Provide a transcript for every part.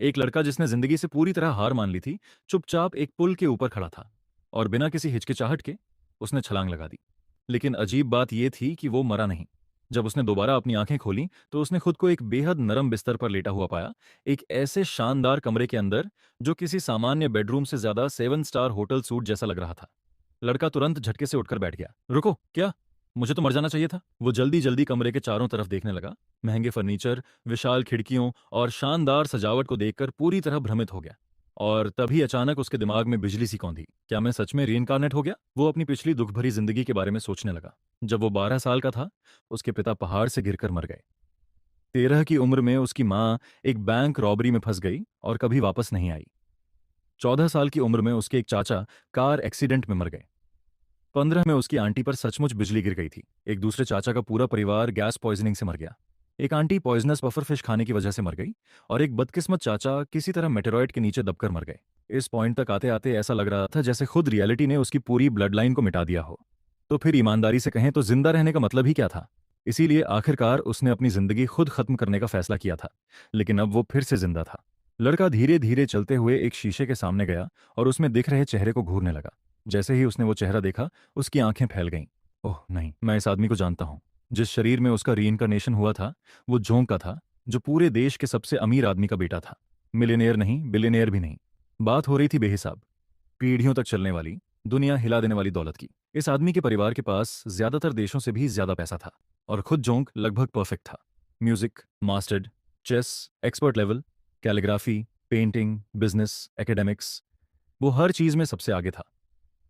एक लड़का जिसने जिंदगी से पूरी तरह हार मान ली थी, चुपचाप एक पुल के ऊपर खड़ा था और बिना किसी हिचकिचाहट के उसने छलांग लगा दी। लेकिन अजीब बात यह थी कि वो मरा नहीं। जब उसने दोबारा अपनी आंखें खोली तो उसने खुद को एक बेहद नरम बिस्तर पर लेटा हुआ पाया, एक ऐसे शानदार कमरे के अंदर जो किसी सामान्य बेडरूम से ज्यादा 7 स्टार होटल सूट जैसा लग रहा था। लड़का तुरंत झटके से उठकर बैठ गया। रुको, क्या? मुझे तो मर जाना चाहिए था। वो जल्दी जल्दी कमरे के चारों तरफ देखने लगा। महंगे फर्नीचर, विशाल खिड़कियों और शानदार सजावट को देखकर पूरी तरह भ्रमित हो गया। और तभी अचानक उसके दिमाग में बिजली सी कौंधी। क्या मैं सच में रीइंकारनेट हो गया? वो अपनी पिछली दुख भरी जिंदगी के बारे में सोचने लगा। जब वो 12 साल का था, उसके पिता पहाड़ से गिरकर मर गए। 13 की उम्र में उसकी माँ एक बैंक रॉबरी में फंस गई और कभी वापस नहीं आई। 14 साल की उम्र में उसके एक चाचा कार एक्सीडेंट में मर गए। 15 में उसकी आंटी पर सचमुच बिजली गिर गई थी। एक दूसरे चाचा का पूरा परिवार गैस पॉइजनिंग से मर गया। एक आंटी पॉइजनस पफर फिश खाने की वजह से मर गई और एक बदकिस्मत चाचा किसी तरह मेटेरॉइड के नीचे दबकर मर गए। इस पॉइंट तक आते आते ऐसा लग रहा था जैसे खुद रियलिटी ने उसकी पूरी ब्लड लाइन को मिटा दिया हो। तो फिर ईमानदारी से कहें तो जिंदा रहने का मतलब ही क्या था? इसीलिए आखिरकार उसने अपनी जिंदगी खुद खत्म करने का फैसला किया था। लेकिन अब वो फिर से जिंदा था। लड़का धीरे धीरे चलते हुए एक शीशे के सामने गया और उसमें दिख रहे चेहरे को घूरने लगा। जैसे ही उसने वो चेहरा देखा, उसकी आंखें फैल गईं। ओह नहीं, मैं इस आदमी को जानता हूं। जिस शरीर में उसका रीइंcarnation हुआ था, वो जोंग का था, जो पूरे देश के सबसे अमीर आदमी का बेटा था। मिलियनेयर नहीं, बिलियनेयर भी नहीं। बात हो रही थी बेहिसाब, पीढ़ियों तक चलने वाली, दुनिया हिला देने वाली दौलत की। इस आदमी के परिवार के पास ज्यादातर देशों से भी ज्यादा पैसा था और खुद जोंग लगभग परफेक्ट था। Music mastered, chess expert level, calligraphy, painting, business, academics, वो हर चीज में सबसे आगे था।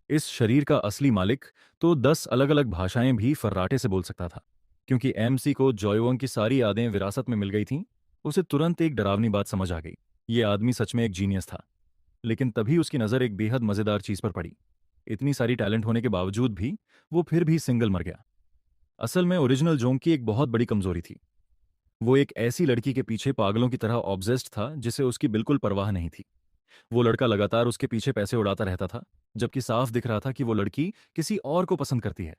इस शरीर का असली मालिक तो 10 अलग अलग भाषाएं भी फर्राटे से बोल सकता था। क्योंकि एमसी को जॉयवंग की सारी यादें विरासत में मिल गई थीं, उसे तुरंत एक डरावनी बात समझ आ गई। ये आदमी सच में एक जीनियस था। लेकिन तभी उसकी नज़र एक बेहद मज़ेदार चीज़ पर पड़ी। इतनी सारी टैलेंट होने के बावजूद भी वो फिर भी सिंगल मर गया। असल में ओरिजिनल जोंग की एक बहुत बड़ी कमजोरी थी। वो एक ऐसी लड़की के पीछे पागलों की तरह ऑब्सेस्ड था जिसे उसकी बिल्कुल परवाह नहीं थी। वो लड़का लगातार उसके पीछे पैसे उड़ाता रहता था, जबकि साफ दिख रहा था कि वो लड़की किसी और को पसंद करती है।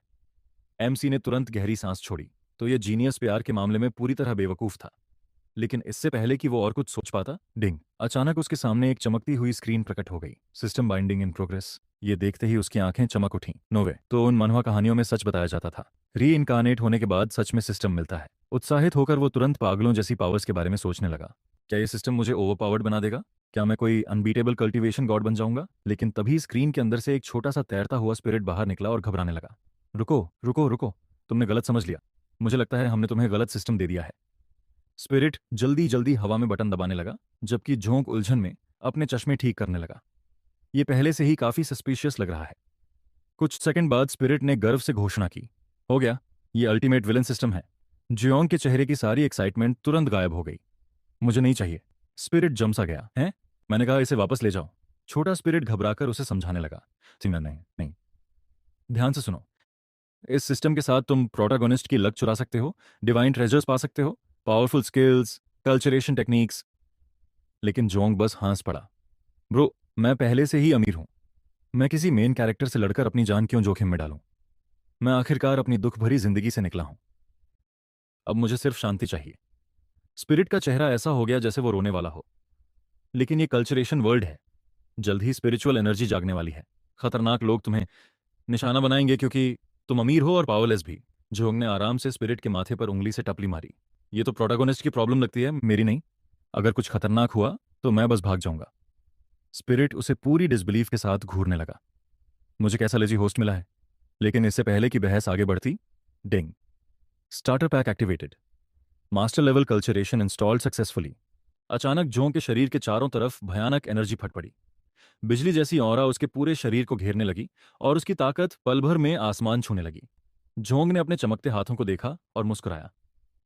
एमसी ने तुरंत गहरी सांस छोड़ी। तो ये जीनियस प्यार के मामले में पूरी तरह बेवकूफ था। लेकिन इससे पहले कि वो और कुछ सोच पाता, डिंग, अचानक उसके सामने एक चमकती हुई स्क्रीन प्रकट हो गई। System binding in progress. ये देखते ही उसकी आंखें चमक उठीं। नोवे तो उन मनवा कहानियों में सच बताया जाता था। री इनकारनेट होने के बाद सच में सिस्टम मिलता है। उत्साहित होकर वो तुरंत पागलों जैसी पावर्स के बारे में सोचने लगा। क्या ये सिस्टम मुझे ओवरपावर्ड बना देगा? क्या मैं कोई अनबीटेबल कल्टीवेशन गॉड बन जाऊंगा? लेकिन तभी स्क्रीन के अंदर से एक छोटा सा तैरता हुआ स्पिरिट बाहर निकला और घबराने लगा। रुको रुको रुको, तुमने गलत समझ लिया। मुझे लगता है हमने तुम्हें गलत सिस्टम दे दिया है। स्पिरिट जल्दी जल्दी हवा में बटन दबाने लगा, जबकि झोंक उलझन में अपने चश्मे ठीक करने लगा। ये पहले से ही काफी सस्पिशियस लग रहा है। कुछ सेकंड बाद स्पिरिट ने गर्व से घोषणा की, हो गया, ये अल्टीमेट विलन सिस्टम है। जियोंग के चेहरे की सारी एक्साइटमेंट तुरंत गायब हो गई। मुझे नहीं चाहिए। स्पिरिट जमसा गया है। मैंने कहा इसे वापस ले जाओ। छोटा स्पिरिट घबराकर उसे समझाने लगा। सिंगर, नहीं नहीं, ध्यान से सुनो। इस सिस्टम के साथ तुम प्रोटागोनिस्ट की लक चुरा सकते हो, डिवाइन ट्रेजर्स पा सकते हो, पावरफुल स्किल्स, कल्चरेशन टेक्निक्स। लेकिन जोंग बस हंस पड़ा। ब्रो, मैं पहले से ही अमीर हूं। मैं किसी मेन कैरेक्टर से लड़कर अपनी जान क्यों जोखिम में डालूं? मैं आखिरकार अपनी दुख भरी जिंदगी से निकला हूं। अब मुझे सिर्फ शांति चाहिए। स्पिरिट का चेहरा ऐसा हो गया जैसे वो रोने वाला हो। लेकिन ये कल्चरेशन वर्ल्ड है। जल्द ही स्पिरिचुअल एनर्जी जागने वाली है। खतरनाक लोग तुम्हें निशाना बनाएंगे क्योंकि तुम अमीर हो और पावरलेस भी। जोंग ने आराम से स्पिरिट के माथे पर उंगली से टपली मारी। ये तो प्रोटागोनिस्ट की प्रॉब्लम लगती है, मेरी नहीं। अगर कुछ खतरनाक हुआ तो मैं बस भाग जाऊंगा। स्पिरिट उसे पूरी डिसबिलीफ के साथ घूरने लगा। मुझे कैसा लेजी होस्ट मिला है। लेकिन इससे पहले कि बहस आगे बढ़ती, ding, starter pack activated, master level cultivation installed successfully. अचानक जोंग के शरीर के चारों तरफ भयानक एनर्जी फट पड़ी। बिजली जैसी ऑरा उसके पूरे शरीर को घेरने लगी और उसकी ताकत पल भर में आसमान छूने लगी। जोंग ने अपने चमकते हाथों को देखा और मुस्कुराया।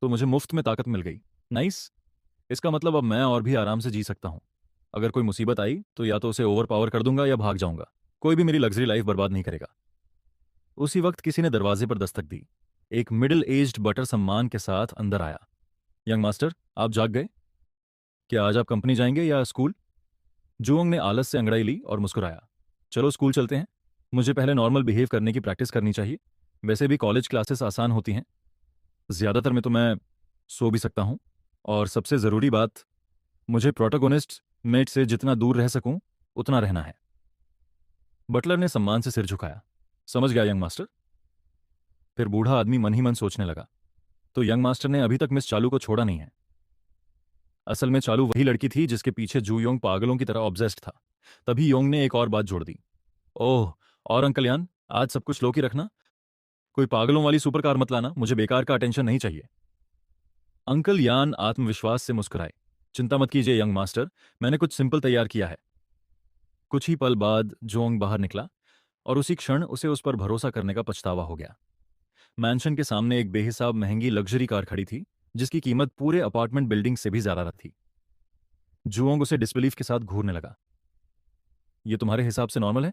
तो मुझे मुफ्त में ताकत मिल गई। नाइस। इसका मतलब अब मैं और भी आराम से जी सकता हूं। अगर कोई मुसीबत आई तो या तो उसे ओवर पावर कर दूंगा या भाग जाऊंगा। कोई भी मेरी लग्जरी लाइफ बर्बाद नहीं करेगा। उसी वक्त किसी ने दरवाजे पर दस्तक दी। एक मिडिल एज्ड बटर सम्मान के साथ अंदर आया। यंग मास्टर, आप जाग गए? क्या आज आप कंपनी जाएंगे या स्कूल? जुओंग ने आलस से अंगड़ाई ली और मुस्कुराया। चलो स्कूल चलते हैं। मुझे पहले नॉर्मल बिहेव करने की प्रैक्टिस करनी चाहिए। वैसे भी कॉलेज क्लासेस आसान होती हैं। ज्यादातर में तो मैं सो भी सकता हूं। और सबसे जरूरी बात, मुझे प्रोटोगोनिस्ट मेट से जितना दूर रह सकूं उतना रहना है। बटलर ने सम्मान से सिर झुकाया। समझ गया यंग मास्टर। फिर बूढ़ा आदमी मन ही मन सोचने लगा, तो यंग मास्टर ने अभी तक मिस चालू को छोड़ा नहीं है। असल में चालू वही लड़की थी जिसके पीछे जू योंग पागलों की तरह ऑब्सेस्ड था। तभी योंग ने एक और बात जोड़ दी। ओह, और अंकल यान, आज सब कुछ लो की रखना। कोई पागलों वाली सुपर कार मत लाना, मुझे बेकार का अटेंशन नहीं चाहिए। अंकल यान आत्मविश्वास से मुस्कुराए। चिंता मत कीजिए यंग मास्टर, मैंने कुछ सिंपल तैयार किया है। कुछ ही पल बाद जोंग बाहर निकला और उसी क्षण उसे उस पर भरोसा करने का पछतावा हो गया। मैंशन के सामने एक बेहिसाब महंगी लग्जरी कार खड़ी थी, जिसकी कीमत पूरे अपार्टमेंट बिल्डिंग से भी ज्यादा थी। जुओंग उसे डिसबिलीफ के साथ घूरने लगा। ये तुम्हारे हिसाब से नॉर्मल है?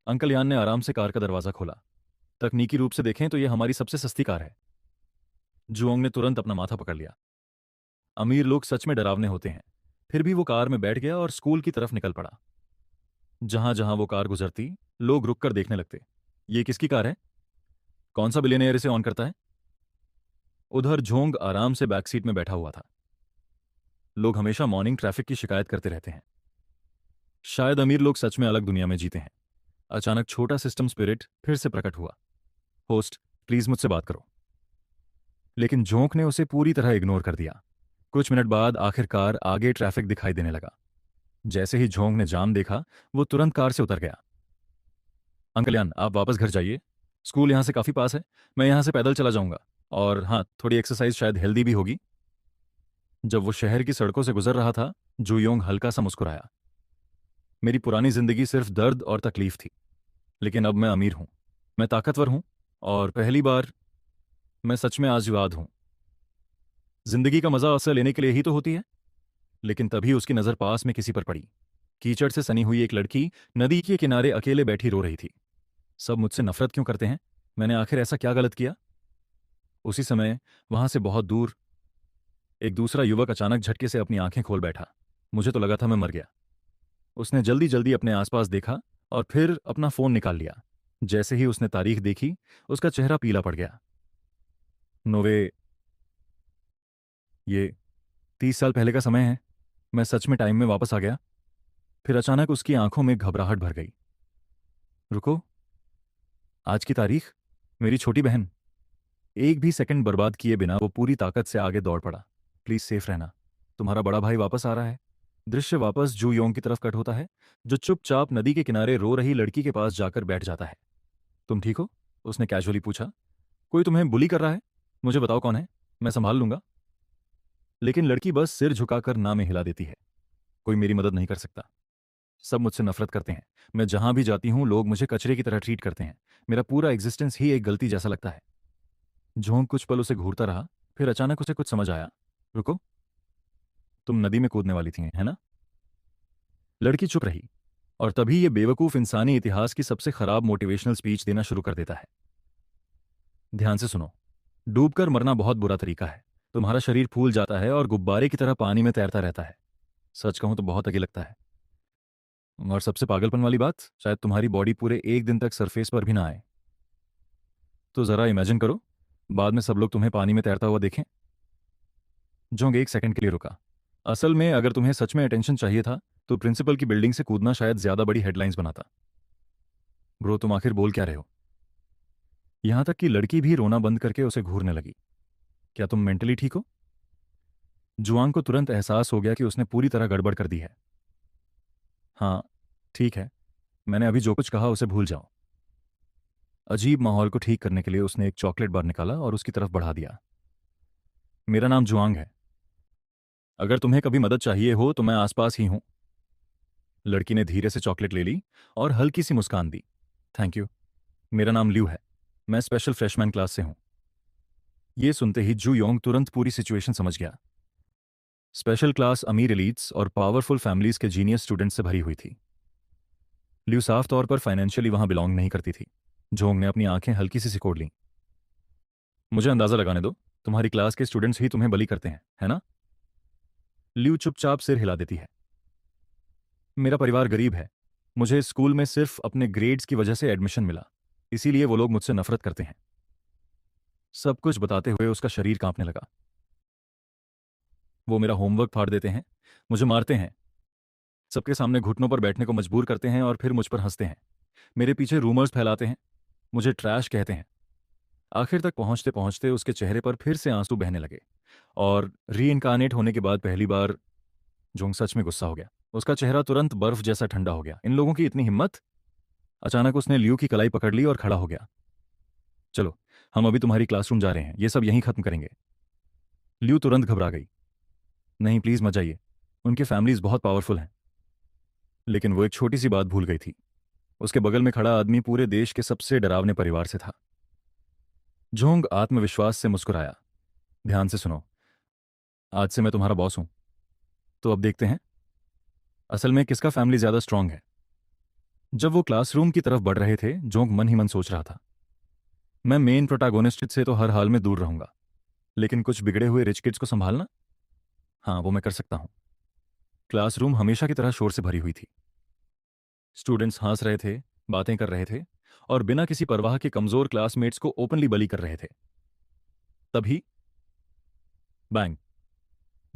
अंकल यान ने आराम से कार का दरवाजा खोला। तकनीकी रूप से देखें तो यह हमारी सबसे सस्ती कार है। जुओंग ने तुरंत अपना माथा पकड़ लिया। अमीर लोग सच में डरावने होते हैं। फिर भी वो कार में बैठ गया और स्कूल की तरफ निकल पड़ा। जहां जहां वो कार गुजरती, लोग रुककर देखने लगते। ये किसकी कार है? कौन सा बिलियनियर इसे ऑन करता है? उधर झोंग आराम से बैक सीट में बैठा हुआ था। लोग हमेशा मॉर्निंग ट्रैफिक की शिकायत करते रहते हैं। शायद अमीर लोग सच में अलग दुनिया में जीते हैं। अचानक छोटा सिस्टम स्पिरिट फिर से प्रकट हुआ। होस्ट, प्लीज मुझसे बात करो। लेकिन झोंक ने उसे पूरी तरह इग्नोर कर दिया। कुछ मिनट बाद आखिरकार आगे ट्रैफिक दिखाई देने लगा। जैसे ही झोंक ने जाम देखा, वो तुरंत कार से उतर गया। अंकल यान, आप वापस घर जाइए। स्कूल यहां से काफी पास है। मैं यहां से पैदल चला जाऊंगा। और हाँ, थोड़ी एक्सरसाइज शायद हेल्दी भी होगी। जब वो शहर की सड़कों से गुजर रहा था, जुयोंग हल्का सा मुस्कुराया। मेरी पुरानी जिंदगी सिर्फ दर्द और तकलीफ थी, लेकिन अब मैं अमीर हूं, मैं ताकतवर हूं, और पहली बार मैं सच में आजीवाद हूं। जिंदगी का मजा अवसर लेने के लिए ही तो होती है। लेकिन तभी उसकी नजर पास में किसी पर पड़ी। कीचड़ से सनी हुई एक लड़की नदी के किनारे अकेले बैठी रो रही थी। सब मुझसे नफरत क्यों करते हैं? मैंने आखिर ऐसा क्या गलत किया? उसी समय वहां से बहुत दूर एक दूसरा युवक अचानक झटके से अपनी आंखें खोल बैठा। मुझे तो लगा था मैं मर गया। उसने जल्दी जल्दी अपने आसपास देखा और फिर अपना फोन निकाल लिया। जैसे ही उसने तारीख देखी, उसका चेहरा पीला पड़ गया। नोवे, ये 30 साल पहले का समय है। मैं सच में टाइम में वापस आ गया। फिर अचानक उसकी आंखों में घबराहट भर गई। रुको, आज की तारीख? मेरी छोटी बहन। एक भी सेकंड बर्बाद किए बिना वो पूरी ताकत से आगे दौड़ पड़ा। प्लीज सेफ रहना, तुम्हारा बड़ा भाई वापस आ रहा है। दृश्य वापस जू योंग की तरफ कट होता है, जो चुपचाप नदी के किनारे रो रही लड़की के पास जाकर बैठ जाता है। तुम ठीक हो? उसने कैजुअली पूछा। कोई तुम्हें बुली कर रहा है? मुझे बताओ कौन है, मैं संभाल लूंगा। लेकिन लड़की बस सिर झुकाकर ना में हिला देती है। कोई मेरी मदद नहीं कर सकता। सब मुझसे नफरत करते हैं। मैं जहां भी जाती हूं लोग मुझे कचरे की तरह ट्रीट करते हैं। मेरा पूरा एग्जिस्टेंस ही एक गलती जैसा लगता है। झोंक कुछ पल उसे घूरता रहा, फिर अचानक उसे कुछ समझ आया। रुको, तुम नदी में कूदने वाली थी, है ना? लड़की चुप रही, और तभी ये बेवकूफ इंसानी इतिहास की सबसे खराब मोटिवेशनल स्पीच देना शुरू कर देता है। ध्यान से सुनो। डूबकर मरना बहुत बुरा तरीका है। तुम्हारा शरीर फूल जाता है और गुब्बारे की तरह पानी में तैरता रहता है। सच कहूं तो बहुत अगे लगता है। और सबसे पागलपन वाली बात, शायद तुम्हारी बॉडी पूरे एक दिन तक सरफेस पर भी ना आए। तो जरा इमेजिन करो, बाद में सब लोग तुम्हें पानी में तैरता हुआ देखें। जोंग एक सेकंड के लिए रुका। असल में अगर तुम्हें सच में अटेंशन चाहिए था, तो प्रिंसिपल की बिल्डिंग से कूदना शायद ज्यादा बड़ी हेडलाइंस बनाता। ब्रो, तुम आखिर बोल क्या रहे हो? यहां तक कि लड़की भी रोना बंद करके उसे घूरने लगी। क्या तुम मेंटली ठीक हो? जुआंग को तुरंत एहसास हो गया कि उसने पूरी तरह गड़बड़ कर दी है। हाँ, ठीक है। मैंने अभी जो कुछ कहा उसे भूल जाओ। अजीब माहौल को ठीक करने के लिए उसने एक चॉकलेट बार निकाला और उसकी तरफ बढ़ा दिया। मेरा नाम जुआंग है। अगर तुम्हें कभी मदद चाहिए हो तो मैं आसपास ही हूं। लड़की ने धीरे से चॉकलेट ले ली और हल्की सी मुस्कान दी। Thank you. मेरा नाम ल्यू है। मैं स्पेशल फ्रेशमैन क्लास से हूं। ये सुनते ही जू योंग तुरंत पूरी सिचुएशन समझ गया। स्पेशल क्लास अमीर एलीट्स और पावरफुल फैमिलीज के जीनियस स्टूडेंट से भरी हुई थी। ल्यू साफ तौर पर फाइनेंशियली वहां बिलोंग नहीं करती थी। जोंग ने अपनी आंखें हल्की सी सिकोड़ लीं। मुझे अंदाजा लगाने दो, तुम्हारी क्लास के स्टूडेंट्स ही तुम्हें बली करते हैं, है ना? ल्यू चुपचाप सिर हिला देती है। मेरा परिवार गरीब है। मुझे इस स्कूल में सिर्फ अपने ग्रेड्स की वजह से एडमिशन मिला, इसीलिए वो लोग मुझसे नफरत करते हैं। सब कुछ बताते हुए उसका शरीर कांपने लगा। वो मेरा होमवर्क फाड़ देते हैं, मुझे मारते हैं, सबके सामने घुटनों पर बैठने को मजबूर करते हैं और फिर मुझ पर हंसते हैं। मेरे पीछे रूमर्स फैलाते हैं, मुझे ट्रैश कहते हैं। आखिर तक पहुंचते पहुंचते उसके चेहरे पर फिर से आंसू बहने लगे। और री होने के बाद पहली बार जोंग सच में गुस्सा हो गया। उसका चेहरा तुरंत बर्फ जैसा ठंडा हो गया। इन लोगों की इतनी हिम्मत! अचानक उसने लियू की कलाई पकड़ ली और खड़ा हो गया। चलो, हम अभी तुम्हारी क्लासरूम जा रहे हैं, ये सब यहीं खत्म करेंगे। लियू तुरंत घबरा गई। नहीं, प्लीज मत जाइए, उनकी फैमिलीज बहुत पावरफुल हैं। लेकिन वो एक छोटी सी बात भूल गई थी। उसके बगल में खड़ा आदमी पूरे देश के सबसे डरावने परिवार से था। जोंग आत्मविश्वास से मुस्कुराया। ध्यान से सुनो, आज से मैं तुम्हारा बॉस हूं। तो अब देखते हैं असल में किसका फैमिली ज्यादा स्ट्रांग है। जब वो क्लासरूम की तरफ बढ़ रहे थे, जोंग मन ही मन सोच रहा था, मैं मेन प्रोटैगोनिस्ट से तो हर हाल में दूर रहूंगा, लेकिन कुछ बिगड़े हुए रिच किड्स को संभालना, हाँ, वो मैं कर सकता हूं। क्लासरूम हमेशा की तरह शोर से भरी हुई थी। स्टूडेंट्स हंस रहे थे, बातें कर रहे थे और बिना किसी परवाह के कमजोर क्लासमेट्स को ओपनली बली कर रहे थे। तभी बैंग!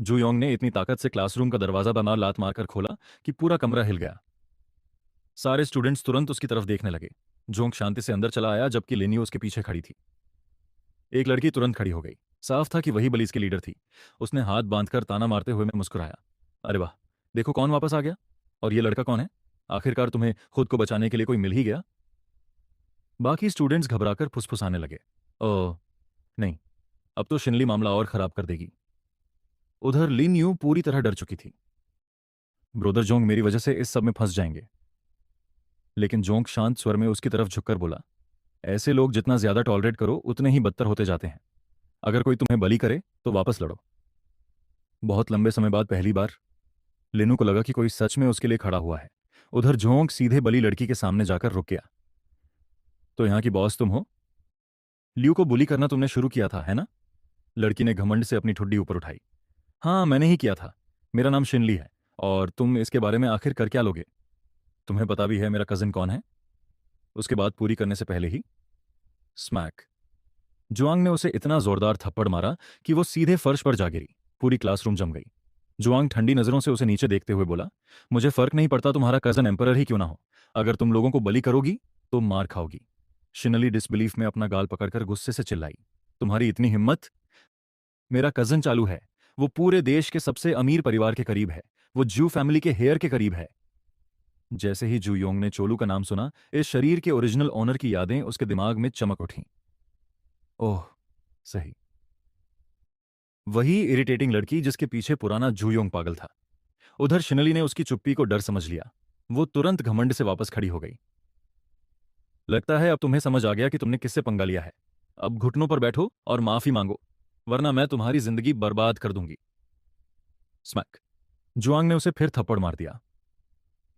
जू योंग ने इतनी ताकत से क्लासरूम का दरवाजा बना लात मारकर खोला कि पूरा कमरा हिल गया। सारे स्टूडेंट्स तुरंत उसकी तरफ देखने लगे। जोंग शांति से अंदर चला आया जबकि लिनियो उसके पीछे खड़ी थी। एक लड़की तुरंत खड़ी हो गई। साफ था कि वही बलीज की लीडर थी। उसने हाथ बांधकर ताना मारते हुए मैं मुस्कुराया। अरे वाह, देखो कौन वापस आ गया। और ये लड़का कौन है? आखिरकार तुम्हें खुद को बचाने के लिए कोई मिल ही गया। बाकी स्टूडेंट्स घबराकर फुसफुसाने लगे। ओह नहीं, अब तो शिनली मामला और खराब कर देगी। उधर लिन यू पूरी तरह डर चुकी थी। ब्रोदर जोंग मेरी वजह से इस सब में फंस जाएंगे। लेकिन जोंग शांत स्वर में उसकी तरफ झुककर बोला, ऐसे लोग जितना ज्यादा टॉलरेट करो उतने ही बदतर होते जाते हैं। अगर कोई तुम्हें बली करे तो वापस लड़ो। बहुत लंबे समय बाद पहली बार लिनू को लगा कि कोई सच में उसके लिए खड़ा हुआ है। उधर जोंग सीधे बली लड़की के सामने जाकर रुक गया। तो यहां की बॉस तुम हो? लियू को बुली करना तुमने शुरू किया था, है ना? लड़की ने घमंड से अपनी ठुड्डी ऊपर उठाई। हाँ, मैंने ही किया था। मेरा नाम शिनली है। और तुम इसके बारे में आखिर कर क्या लोगे? तुम्हें पता भी है मेरा कजिन कौन है? उसके बाद पूरी करने से पहले ही स्मैक! जुआंग ने उसे इतना जोरदार थप्पड़ मारा कि वो सीधे फर्श पर जा गिरी। पूरी क्लासरूम जम गई। जुआंग ठंडी नजरों से उसे नीचे देखते हुए बोला, मुझे फर्क नहीं पड़ता तुम्हारा कजन एम्परर ही क्यों ना हो, अगर तुम लोगों को बली करोगी तो मार खाओगी। शिनली डिसबिलीफ में अपना गाल पकड़कर गुस्से से चिल्लाई, तुम्हारी इतनी हिम्मत! मेरा कजन चालू है। वो पूरे देश के सबसे अमीर परिवार के करीब है। वो जू फैमिली के हेयर के करीब है। जैसे ही जू योंग ने चोलू का नाम सुना, इस शरीर के ओरिजिनल ओनर की यादें उसके दिमाग में चमक उठीं। ओह, सही, वही इरिटेटिंग लड़की जिसके पीछे पुराना जू योंग पागल था। उधर शिनली ने उसकी चुप्पी को डर समझ लिया। वो तुरंत घमंड से वापस खड़ी हो गई। लगता है अब तुम्हें समझ आ गया कि तुमने किससे पंगा लिया है। अब घुटनों पर बैठो और माफी मांगो, वरना मैं तुम्हारी जिंदगी बर्बाद कर दूंगी। स्मैक! जुआंग ने उसे फिर थप्पड़ मार दिया,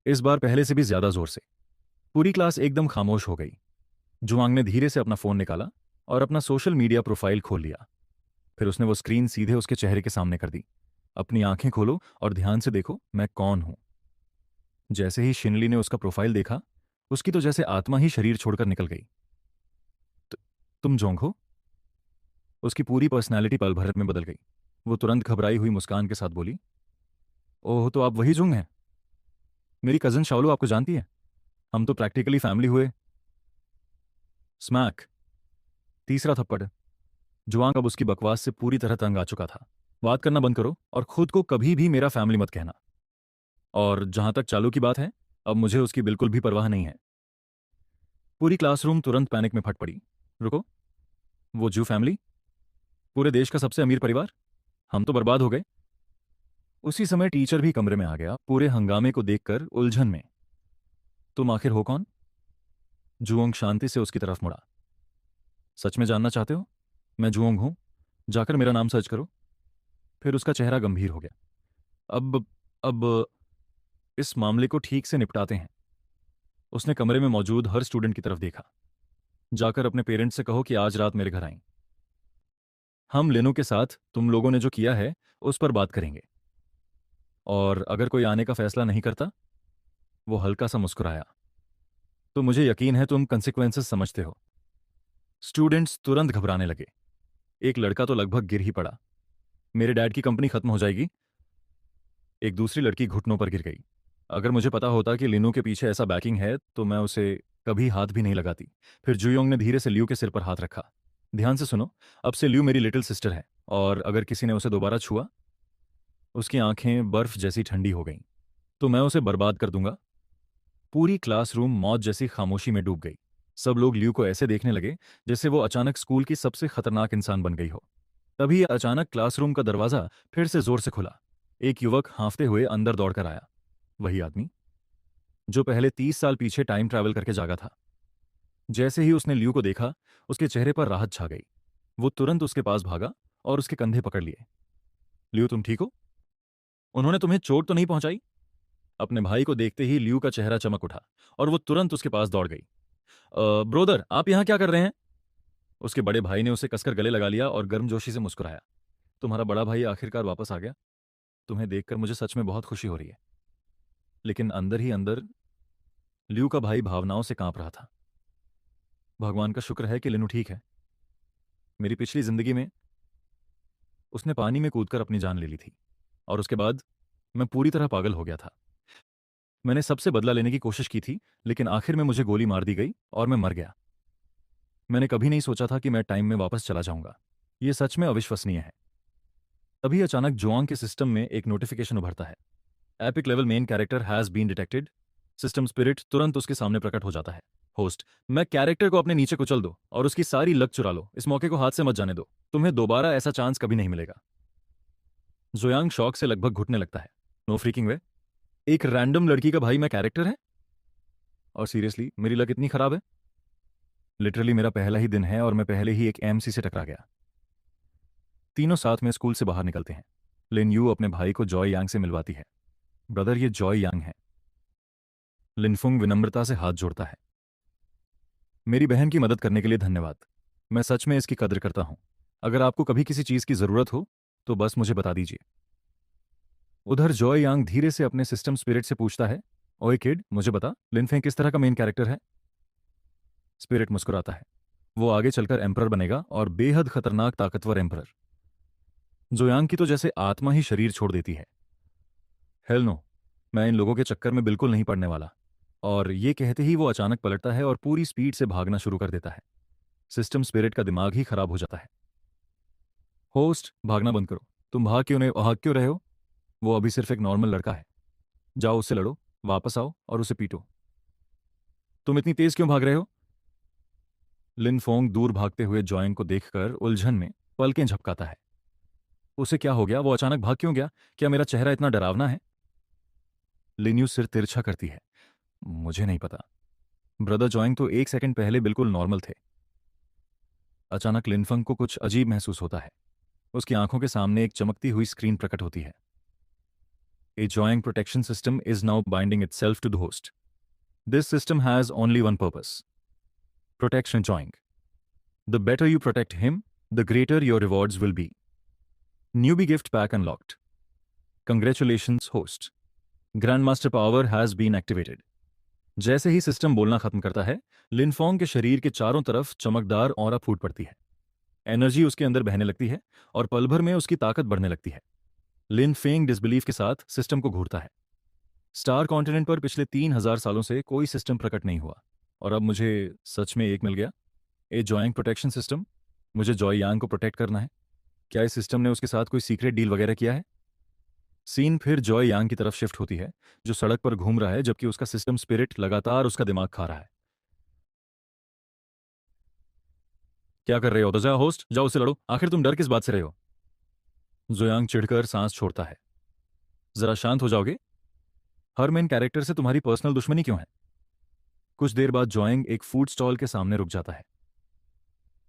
इस बार पहले से भी ज्यादा जोर से। पूरी क्लास एकदम खामोश हो गई। जुआंग ने धीरे से अपना फोन निकाला और अपना सोशल मीडिया प्रोफाइल खोल लिया। फिर उसने वो स्क्रीन सीधे उसके चेहरे के सामने कर दी। अपनी आंखें खोलो और ध्यान से देखो मैं कौन हूं। जैसे ही शिनली ने उसका प्रोफाइल देखा, उसकी तो जैसे आत्मा ही शरीर छोड़कर निकल गई। तुम जोंग हो? उसकी पूरी पर्सनैलिटी पल भर में बदल गई। वो तुरंत घबराई हुई मुस्कान के साथ बोली, ओह, तो आप वही जोंग हैं। मेरी कजन शाओलू आपको जानती है। हम तो प्रैक्टिकली फैमिली हुए। स्मैक! तीसरा थप्पड़। जुआंग अब उसकी बकवास से पूरी तरह तंग आ चुका था। बात करना बंद करो और खुद को कभी भी मेरा फैमिली मत कहना। और जहां तक चालू की बात है, अब मुझे उसकी बिल्कुल भी परवाह नहीं है। पूरी क्लासरूम तुरंत पैनिक में फट पड़ी। रुको, वो जू फैमिली, पूरे देश का सबसे अमीर परिवार, हम तो बर्बाद हो गए। उसी समय टीचर भी कमरे में आ गया, पूरे हंगामे को देखकर उलझन में। तुम आखिर हो कौन? जुओंग शांति से उसकी तरफ मुड़ा। सच में जानना चाहते हो? मैं जुओंग हूं, जाकर मेरा नाम सर्च करो। फिर उसका चेहरा गंभीर हो गया। अब इस मामले को ठीक से निपटाते हैं। उसने कमरे में मौजूद हर स्टूडेंट की तरफ देखा। जाकर अपने पेरेंट्स से कहो कि आज रात मेरे घर आएं। हम लेनो के साथ तुम लोगों ने जो किया है उस पर बात करेंगे। और अगर कोई आने का फैसला नहीं करता, वो हल्का सा मुस्कुराया, तो मुझे यकीन है तुम कंसिक्वेंसेस समझते हो। स्टूडेंट्स तुरंत घबराने लगे। एक लड़का तो लगभग गिर ही पड़ा। मेरे डैड की कंपनी खत्म हो जाएगी। एक दूसरी लड़की घुटनों पर गिर गई। अगर मुझे पता होता कि लिनू के पीछे ऐसा बैकिंग है तो मैं उसे कभी हाथ भी नहीं लगाती। फिर जुयोंग ने धीरे से लियू के सिर पर हाथ रखा। ध्यान से सुनो, अब से लियू मेरी लिटिल सिस्टर है, और अगर किसी ने उसे दोबारा छुआ, उसकी आंखें बर्फ जैसी ठंडी हो गईं, तो मैं उसे बर्बाद कर दूंगा। पूरी क्लासरूम मौत जैसी खामोशी में डूब गई। सब लोग लियू को ऐसे देखने लगे जैसे वो अचानक स्कूल की सबसे खतरनाक इंसान बन गई हो। तभी अचानक क्लासरूम का दरवाजा फिर से जोर से खुला। एक युवक हांफते हुए अंदर दौड़कर आया। वही आदमी जो पहले 30 साल पीछे टाइम ट्रैवल करके जागा था। जैसे ही उसने लियू को देखा, उसके चेहरे पर राहत छा गई। वो तुरंत उसके पास भागा और उसके कंधे पकड़ लिए। लियू, तुम ठीक हो? उन्होंने तुम्हें चोट तो नहीं पहुंचाई? अपने भाई को देखते ही लियू का चेहरा चमक उठा और वो तुरंत उसके पास दौड़ गई। ब्रोदर, आप यहां क्या कर रहे हैं?" उसके बड़े भाई ने उसे कसकर गले लगा लिया और गर्मजोशी से मुस्कुराया। "तुम्हारा बड़ा भाई आखिरकार वापस आ गया। तुम्हें देखकर मुझे सच में बहुत खुशी हो रही है।" लेकिन अंदर ही अंदर लियू का भाई भावनाओं से कांप रहा था। भगवान का शुक्र है कि लिनू ठीक है। मेरी पिछली जिंदगी में उसने पानी में कूदकर अपनी जान ले ली थी, और उसके बाद मैं पूरी तरह पागल हो गया था। मैंने सबसे बदला लेने की कोशिश की थी, लेकिन आखिर में मुझे गोली मार दी गई और मैं मर गया। मैंने कभी नहीं सोचा था कि मैं टाइम में वापस चला जाऊंगा। ये सच में अविश्वसनीय है। तभी अचानक जुआंग के सिस्टम में एक नोटिफिकेशन उभरता है। Epic level main character has been detected. System spirit तुरंत उसके सामने प्रकट हो जाता है। होस्ट, मैं कैरेक्टर को अपने नीचे कुचल दो और उसकी सारी लक चुरा लो। इस मौके को हाथ से मत जाने दो। तुम्हें दोबारा ऐसा चांस कभी नहीं मिलेगा। जोयांग शौक से लगभग घुटने लगता है। नो फ्रीकिंग वे। एक रैंडम लड़की का भाई मैं कैरेक्टर है? और सीरियसली मेरी लक इतनी खराब है? लिटरली मेरा पहला ही दिन है और मैं पहले ही एक एमसी से टकरा गया। तीनों साथ में स्कूल से बाहर निकलते हैं। लिन यू अपने भाई को जॉय यांग से मिलवाती है। ब्रदर, ये जॉय यांग है। लिनफुंग विनम्रता से हाथ जोड़ता है। मेरी बहन की मदद करने के लिए धन्यवाद। मैं सच में इसकी कद्र करता हूं। अगर आपको कभी किसी चीज की जरूरत हो तो बस मुझे बता दीजिए। उधर जॉय यांग धीरे से अपने सिस्टम स्पिरिट से पूछता है, ओए किड, मुझे बता, लिनफेंग किस तरह का मेन कैरेक्टर है? स्पिरिट मुस्कुराता है। वो आगे चलकर एम्परर बनेगा, और बेहद खतरनाक ताकतवर एम्परर। जोयांग की तो जैसे आत्मा ही शरीर छोड़ देती है। हेल नो, मैं इन लोगों के चक्कर में बिल्कुल नहीं पड़ने वाला। और ये कहते ही वो अचानक पलटता है और पूरी स्पीड से भागना शुरू कर देता है। सिस्टम स्पिरिट का दिमाग ही खराब हो जाता है। होस्ट, भागना बंद करो। तुम भाग क्यों रहे हो? वो अभी सिर्फ एक नॉर्मल लड़का है। जाओ उससे लड़ो, वापस आओ और उसे पीटो। तुम इतनी तेज क्यों भाग रहे हो? लिन फोंग दूर भागते हुए जॉयंग को देखकर उलझन में पलकें झपकाता है। उसे क्या हो गया? वो अचानक भाग क्यों गया? क्या मेरा चेहरा इतना डरावना है? लिन्यू सिर तिरछा करती है। मुझे नहीं पता। ब्रदर जॉइंग तो एक सेकंड पहले बिल्कुल नॉर्मल थे। अचानक लिनफंग को कुछ अजीब महसूस होता है। उसकी आंखों के सामने एक चमकती हुई स्क्रीन प्रकट होती है। A Joing protection system is now binding itself to the host. This system has only one purpose, protection Joing. The better you protect him, the greater your rewards will be. Newbie gift pack unlocked. Congratulations host, grand master power has been activated. जैसे ही system बोलना खत्म करता है, लिनफोंग के शरीर के चारों तरफ चमकदार ऑरा फूट पड़ती है। एनर्जी उसके अंदर बहने लगती है और पल भर में उसकी ताकत बढ़ने लगती है। लिन फेंग डिसबिलीफ के साथ सिस्टम को घूरता है। स्टार कॉन्टिनेंट पर पिछले 3000 सालों से कोई सिस्टम प्रकट नहीं हुआ, और अब मुझे सच में एक मिल गया। ए जॉइंग प्रोटेक्शन सिस्टम। मुझे जॉय यांग को प्रोटेक्ट करना है। क्या इस सिस्टम ने उसके साथ कोई सीक्रेट डील वगैरह किया है? सीन फिर जॉय यांग की तरफ शिफ्ट होती है, जो सड़क पर घूम रहा है जबकि उसका सिस्टम स्पिरिट लगातार उसका दिमाग खा रहा है। क्या कर रहे हो? तो जा होस्ट, जाओ उससे लड़ो। आखिर तुम डर किस बात से रहे हो? जोयांग चिढ़कर सांस छोड़ता है। जरा शांत हो जाओगे? हर मेन कैरेक्टर से तुम्हारी पर्सनल दुश्मनी क्यों है? कुछ देर बाद जोयांग एक फूड स्टॉल के सामने रुक जाता है।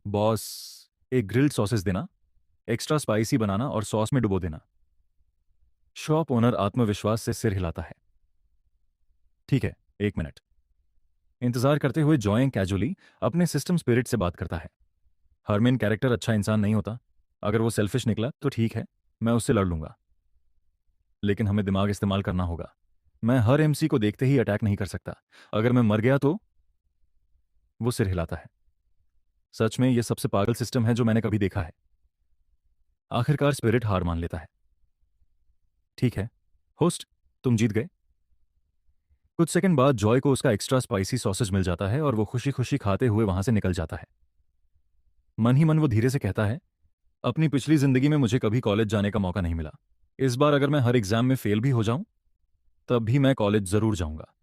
बॉस, एक ग्रिल्ड सॉसेस देना, एक्स्ट्रा स्पाइसी बनाना और सॉस में डुबो देना। शॉप ओनर आत्मविश्वास से सिर हिलाता है। ठीक है, 1 मिनट। इंतजार करते हुए जोयांग कैजुअली अपने सिस्टम स्पिरिट से बात करता है। हर मेन कैरेक्टर अच्छा इंसान नहीं होता। अगर वो सेल्फिश निकला तो ठीक है, मैं उससे लड़ लूंगा, लेकिन हमें दिमाग इस्तेमाल करना होगा। मैं हर एमसी को देखते ही अटैक नहीं कर सकता। अगर मैं मर गया तो? वो सिर हिलाता है। सच में यह सबसे पागल सिस्टम है जो मैंने कभी देखा है। आखिरकार स्पिरिट हार मान लेता है। ठीक है होस्ट, तुम जीत गए। कुछ सेकंड बाद जॉय को उसका एक्स्ट्रा स्पाइसी सॉसेज मिल जाता है और वो खुशी खुशी खाते हुए वहां से निकल जाता है। मन ही मन वो धीरे से कहता है, अपनी पिछली जिंदगी में मुझे कभी कॉलेज जाने का मौका नहीं मिला। इस बार अगर मैं हर एग्जाम में फेल भी हो जाऊं तब भी मैं कॉलेज जरूर जाऊंगा।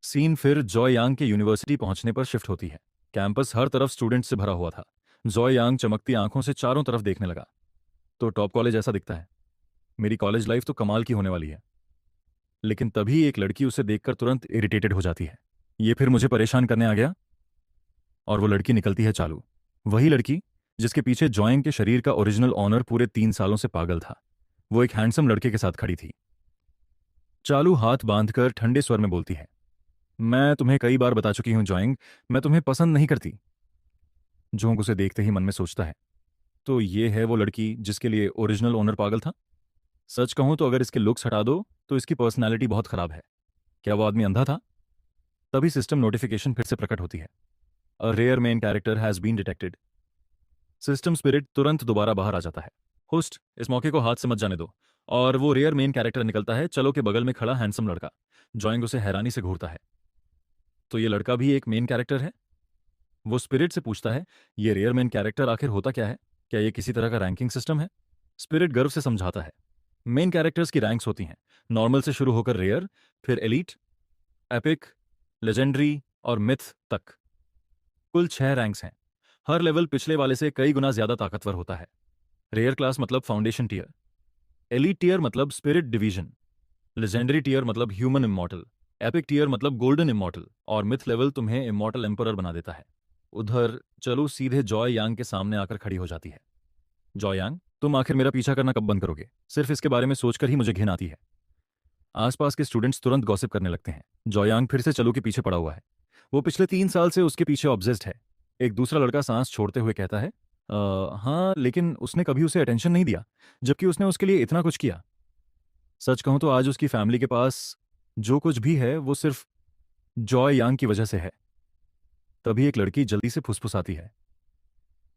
सीन फिर जॉय यांग के यूनिवर्सिटी पहुंचने पर शिफ्ट होती है। कैंपस हर तरफ स्टूडेंट से भरा हुआ था। जॉय यांग चमकती आंखों से चारों तरफ देखने लगा। तो टॉप कॉलेज ऐसा दिखता है। मेरी कॉलेज लाइफ तो कमाल की होने वाली है। लेकिन तभी एक लड़की उसे देखकर तुरंत इरिटेटेड हो जाती है। ये फिर मुझे परेशान करने आ गया। और वो लड़की निकलती है चालू। वही लड़की जिसके पीछे जॉइंग के शरीर का ओरिजिनल ऑनर पूरे 3 सालों से पागल था। वो एक हैंडसम लड़के के साथ खड़ी थी। चालू हाथ बांधकर ठंडे स्वर में बोलती है, मैं तुम्हें कई बार बता चुकी हूं जॉइंग, मैं तुम्हें पसंद नहीं करती। जोंग उसे देखते ही मन में सोचता है, तो ये है वो लड़की जिसके लिए ओरिजिनल ओनर पागल था। सच कहूं तो अगर इसके लुक्स हटा दो तो इसकी पर्सनैलिटी बहुत खराब है। क्या वो आदमी अंधा था? तभी सिस्टम नोटिफिकेशन फिर से प्रकट होती है। A rare main character has been detected. System spirit तुरंत दोबारा बाहर आ जाता है। होस्ट, इस मौके को हाथ से मत जाने दो। और वो रेयर मेन कैरेक्टर निकलता है, चलो के बगल में खड़ा हैंडसम लड़का। जॉइंग उसे हैरानी से घूरता है। तो ये लड़का भी एक मेन कैरेक्टर है? वो स्पिरिट से पूछता है, ये रेयर मेन कैरेक्टर आखिर होता क्या है? क्या ये किसी तरह का रैंकिंग सिस्टम है? स्पिरिट गर्व से समझाता है, मेन कैरेक्टर्स की रैंक्स होती हैं, नॉर्मल से शुरू होकर रेयर, फिर एलीट, एपिक, लेजेंडरी और मिथ तक। कुल 6 रैंक्स हैं। हर लेवल पिछले वाले से कई गुना ज्यादा ताकतवर होता है। रेयर क्लास मतलब फाउंडेशन टीयर, एलीट टीयर मतलब स्पिरिट डिवीजन, लेजेंडरी टीयर मतलब ह्यूमन इमॉर्टल, एपिक टीयर मतलब गोल्डन इमॉर्टल और मिथ लेवल तुम्हें इमॉर्टल एम्परर बना देता है। उधर चलो सीधे जॉय यांग के सामने आकर खड़ी हो जाती है। जॉय यांग, तुम आखिर मेरा पीछा करना कब बंद करोगे? सिर्फ इसके बारे में सोचकर ही मुझे घिन आती है। आसपास के स्टूडेंट्स तुरंत गॉसिप करने लगते हैं। जॉय यांग फिर से चलो के पीछे पड़ा हुआ है। वो पिछले 3 साल से उसके पीछे ऑब्सेस्ड है। एक दूसरा लड़का सांस छोड़ते हुए कहता है, हाँ लेकिन उसने कभी उसे अटेंशन नहीं दिया, जबकि उसने उसके लिए इतना कुछ किया। सच कहूं तो आज उसकी फैमिली के पास जो कुछ भी है वो सिर्फ जॉय यांग की वजह से है। तभी एक लड़की जल्दी से फुसफुसाती है,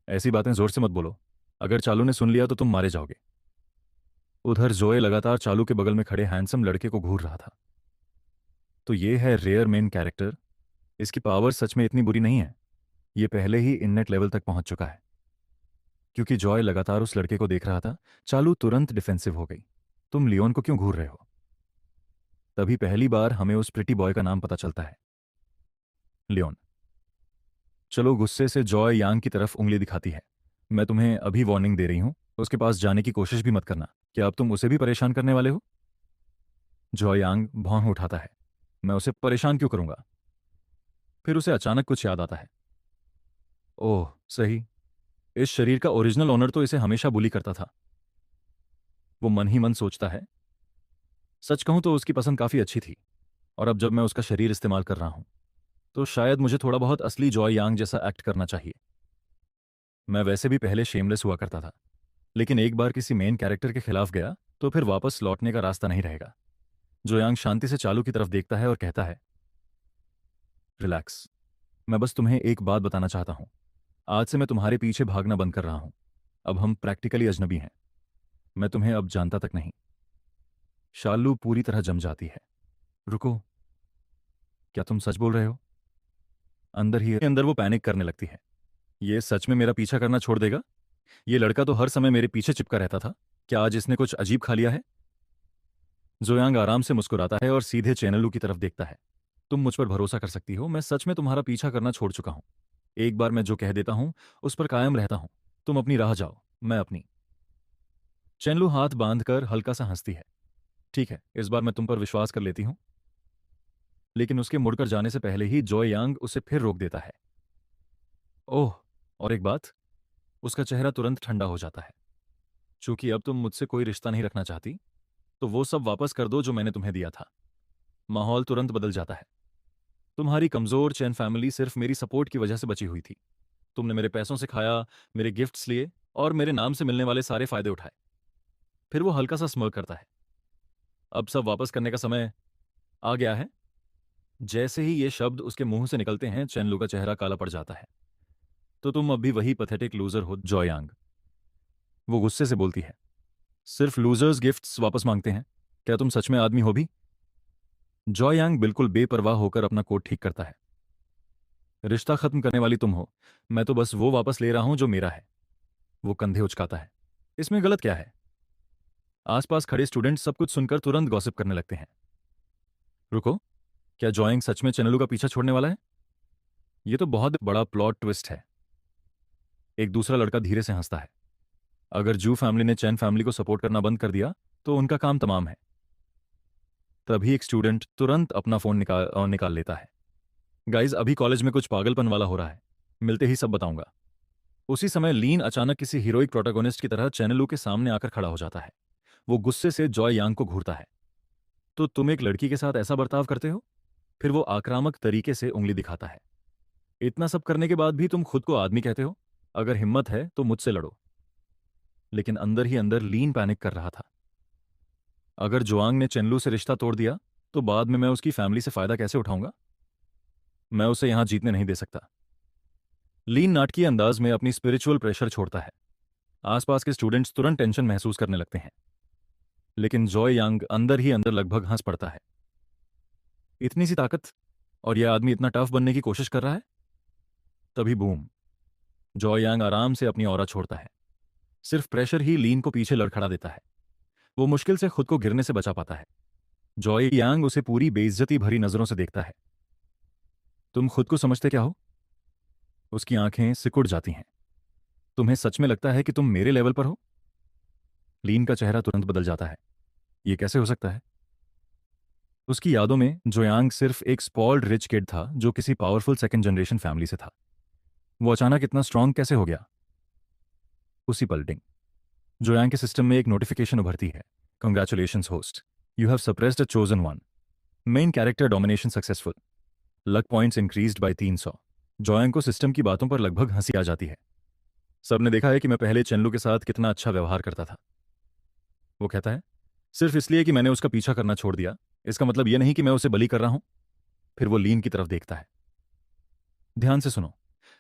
ऐसी बातें जोर से मत बोलो, अगर चालू ने सुन लिया तो तुम मारे जाओगे। उधर जोए लगातार चालू के बगल में खड़े हैंडसम लड़के को घूर रहा था। तो ये है रेयर मेन कैरेक्टर। इसकी पावर सच में इतनी बुरी नहीं है। ये पहले ही इननेट लेवल तक पहुंच चुका है। क्योंकि जॉय लगातार उस लड़के को देख रहा था, चालू तुरंत डिफेंसिव हो गई। तुम लियोन को क्यों घूर रहे हो? तभी पहली बार हमें उस प्रिटी बॉय का नाम पता चलता है, लियोन। चलो गुस्से से जॉय यांग की तरफ उंगली दिखाती है, मैं तुम्हें अभी वार्निंग दे रही हूं, उसके पास जाने की कोशिश भी मत करना। क्या अब तुम उसे भी परेशान करने वाले हो? जॉय यांग भौं उठाता है, मैं उसे परेशान क्यों करूंगा? फिर उसे अचानक कुछ याद आता है। ओह सही, इस शरीर का ओरिजिनल ओनर तो इसे हमेशा बुली करता था। वो मन ही मन सोचता है, सच कहूं तो उसकी पसंद काफी अच्छी थी, और अब जब मैं उसका शरीर इस्तेमाल कर रहा हूं तो शायद मुझे थोड़ा बहुत असली जॉय यांग जैसा एक्ट करना चाहिए। मैं वैसे भी पहले शेमलेस हुआ करता था, लेकिन एक बार किसी मेन कैरेक्टर के खिलाफ गया तो फिर वापस लौटने का रास्ता नहीं रहेगा। जो यांग शांति से चालू की तरफ देखता है और कहता है, रिलैक्स, मैं बस तुम्हें एक बात बताना चाहता हूं, आज से मैं तुम्हारे पीछे भागना बंद कर रहा हूं। अब हम प्रैक्टिकली अजनबी हैं। मैं तुम्हें अब जानता तक नहीं। शालू पूरी तरह जम जाती है। रुको, क्या तुम सच बोल रहे हो? अंदर ही अंदर वो पैनिक करने लगती है। ये सच में मेरा पीछा करना छोड़ देगा? ये लड़का तो हर समय मेरे पीछे चिपका रहता था, क्या आज इसने कुछ अजीब खा लिया है? जोयांग आराम से मुस्कुराता है और सीधे चैनलू की तरफ देखता है। तुम मुझ पर भरोसा कर सकती हो, मैं सच में तुम्हारा पीछा करना छोड़ चुका हूं। एक बार मैं जो कह देता हूं उस पर कायम रहता हूं। तुम अपनी राह जाओ, मैं अपनी। चैनलू हाथ बांधकर हल्का सा हंसती है। ठीक है, इस बार मैं तुम पर विश्वास कर लेती हूं। लेकिन उसके मुड़कर जाने से पहले ही जॉय यांग उसे फिर रोक देता है। ओह, और एक बात। उसका चेहरा तुरंत ठंडा हो जाता है। चूंकि अब तुम मुझसे कोई रिश्ता नहीं रखना चाहती तो वो सब वापस कर दो जो मैंने तुम्हें दिया था। माहौल तुरंत बदल जाता है। तुम्हारी कमजोर चैन फैमिली सिर्फ मेरी सपोर्ट की वजह से बची हुई थी। तुमने मेरे पैसों से खाया, मेरे गिफ्ट्स लिए और मेरे नाम से मिलने वाले सारे फायदे उठाए। फिर वो हल्का सा स्मर्क करता है। अब सब वापस करने का समय आ गया है। जैसे ही ये शब्द उसके मुंह से निकलते हैं चैनलू का चेहरा काला पड़ जाता है। तो तुम अब भी वही पैथेटिक लूजर हो जॉयांग। वो गुस्से से बोलती है, सिर्फ लूजर्स गिफ्ट्स वापस मांगते हैं, क्या तुम सच में आदमी हो भी? जॉय यांग बिल्कुल बेपरवाह होकर अपना कोट ठीक करता है। रिश्ता खत्म करने वाली तुम हो, मैं तो बस वो वापस ले रहा हूं जो मेरा है। वो कंधे उचकाता है। इसमें गलत क्या है? आसपास खड़े स्टूडेंट सब कुछ सुनकर तुरंत गॉसिप करने लगते हैं। रुको, क्या जॉइंग सच में चैनलू का पीछा छोड़ने वाला है? ये तो बहुत बड़ा प्लॉट ट्विस्ट है। एक दूसरा लड़का धीरे से हंसता है। अगर जू फैमिली ने चैन फैमिली को सपोर्ट करना बंद कर दिया तो उनका काम तमाम है। तभी एक स्टूडेंट तुरंत अपना फोन निकाल लेता है। गाइज, अभी कॉलेज में कुछ पागलपन वाला हो रहा है, मिलते ही सब बताऊंगा। उसी समय लीन अचानक किसी हीरोइक प्रोटोगोनिस्ट की तरह चैनलू के सामने आकर खड़ा हो जाता है। वो गुस्से से जॉय यांग को घूरता है। तो तुम एक लड़की के साथ ऐसा बर्ताव करते हो? फिर वो आक्रामक तरीके से उंगली दिखाता है। इतना सब करने के बाद भी तुम खुद को आदमी कहते हो? अगर हिम्मत है तो मुझसे लड़ो। लेकिन अंदर ही अंदर लीन पैनिक कर रहा था। अगर जुआंग ने चेनलू से रिश्ता तोड़ दिया तो बाद में मैं उसकी फैमिली से फायदा कैसे उठाऊंगा? मैं उसे यहां जीतने नहीं दे सकता। लीन नाटकीय अंदाज में अपनी स्पिरिचुअल प्रेशर छोड़ता है। आसपास के स्टूडेंट्स तुरंत टेंशन महसूस करने लगते हैं। लेकिन जॉय यांग अंदर ही अंदर लगभग हंस पड़ता है। इतनी सी ताकत, और यह आदमी इतना टफ बनने की कोशिश कर रहा है। तभी बूम, जॉय यांग आराम से अपनी ऑरा छोड़ता है। सिर्फ प्रेशर ही लीन को पीछे लड़खड़ा देता है। वो मुश्किल से खुद को गिरने से बचा पाता है। जॉय यांग उसे पूरी बेइज्जती भरी नजरों से देखता है। तुम खुद को समझते क्या हो? उसकी आंखें सिकुड़ जाती हैं। तुम्हें सच में लगता है कि तुम मेरे लेवल पर हो? लीन का चेहरा तुरंत बदल जाता है। यह कैसे हो सकता है? उसकी यादों में जोयांग सिर्फ एक स्पॉल्ड रिच किड था जो किसी पावरफुल सेकंड जनरेशन फैमिली से था। वो अचानक इतना स्ट्रांग कैसे हो गया? उसी पलटिंग जोयांग के सिस्टम में एक नोटिफिकेशन उभरती है। Congratulations host, you have suppressed a chosen one. Main character domination successful. Luck points increased by 300। जोयांग को सिस्टम की बातों पर लगभग हंसी आ जाती है। सबने देखा है कि मैं पहले चेनलू के साथ कितना अच्छा व्यवहार करता था। वो कहता है, सिर्फ इसलिए कि मैंने उसका पीछा करना छोड़ दिया इसका मतलब यह नहीं कि मैं उसे बली कर रहा हूं। फिर वो लीन की तरफ देखता है। ध्यान से सुनो,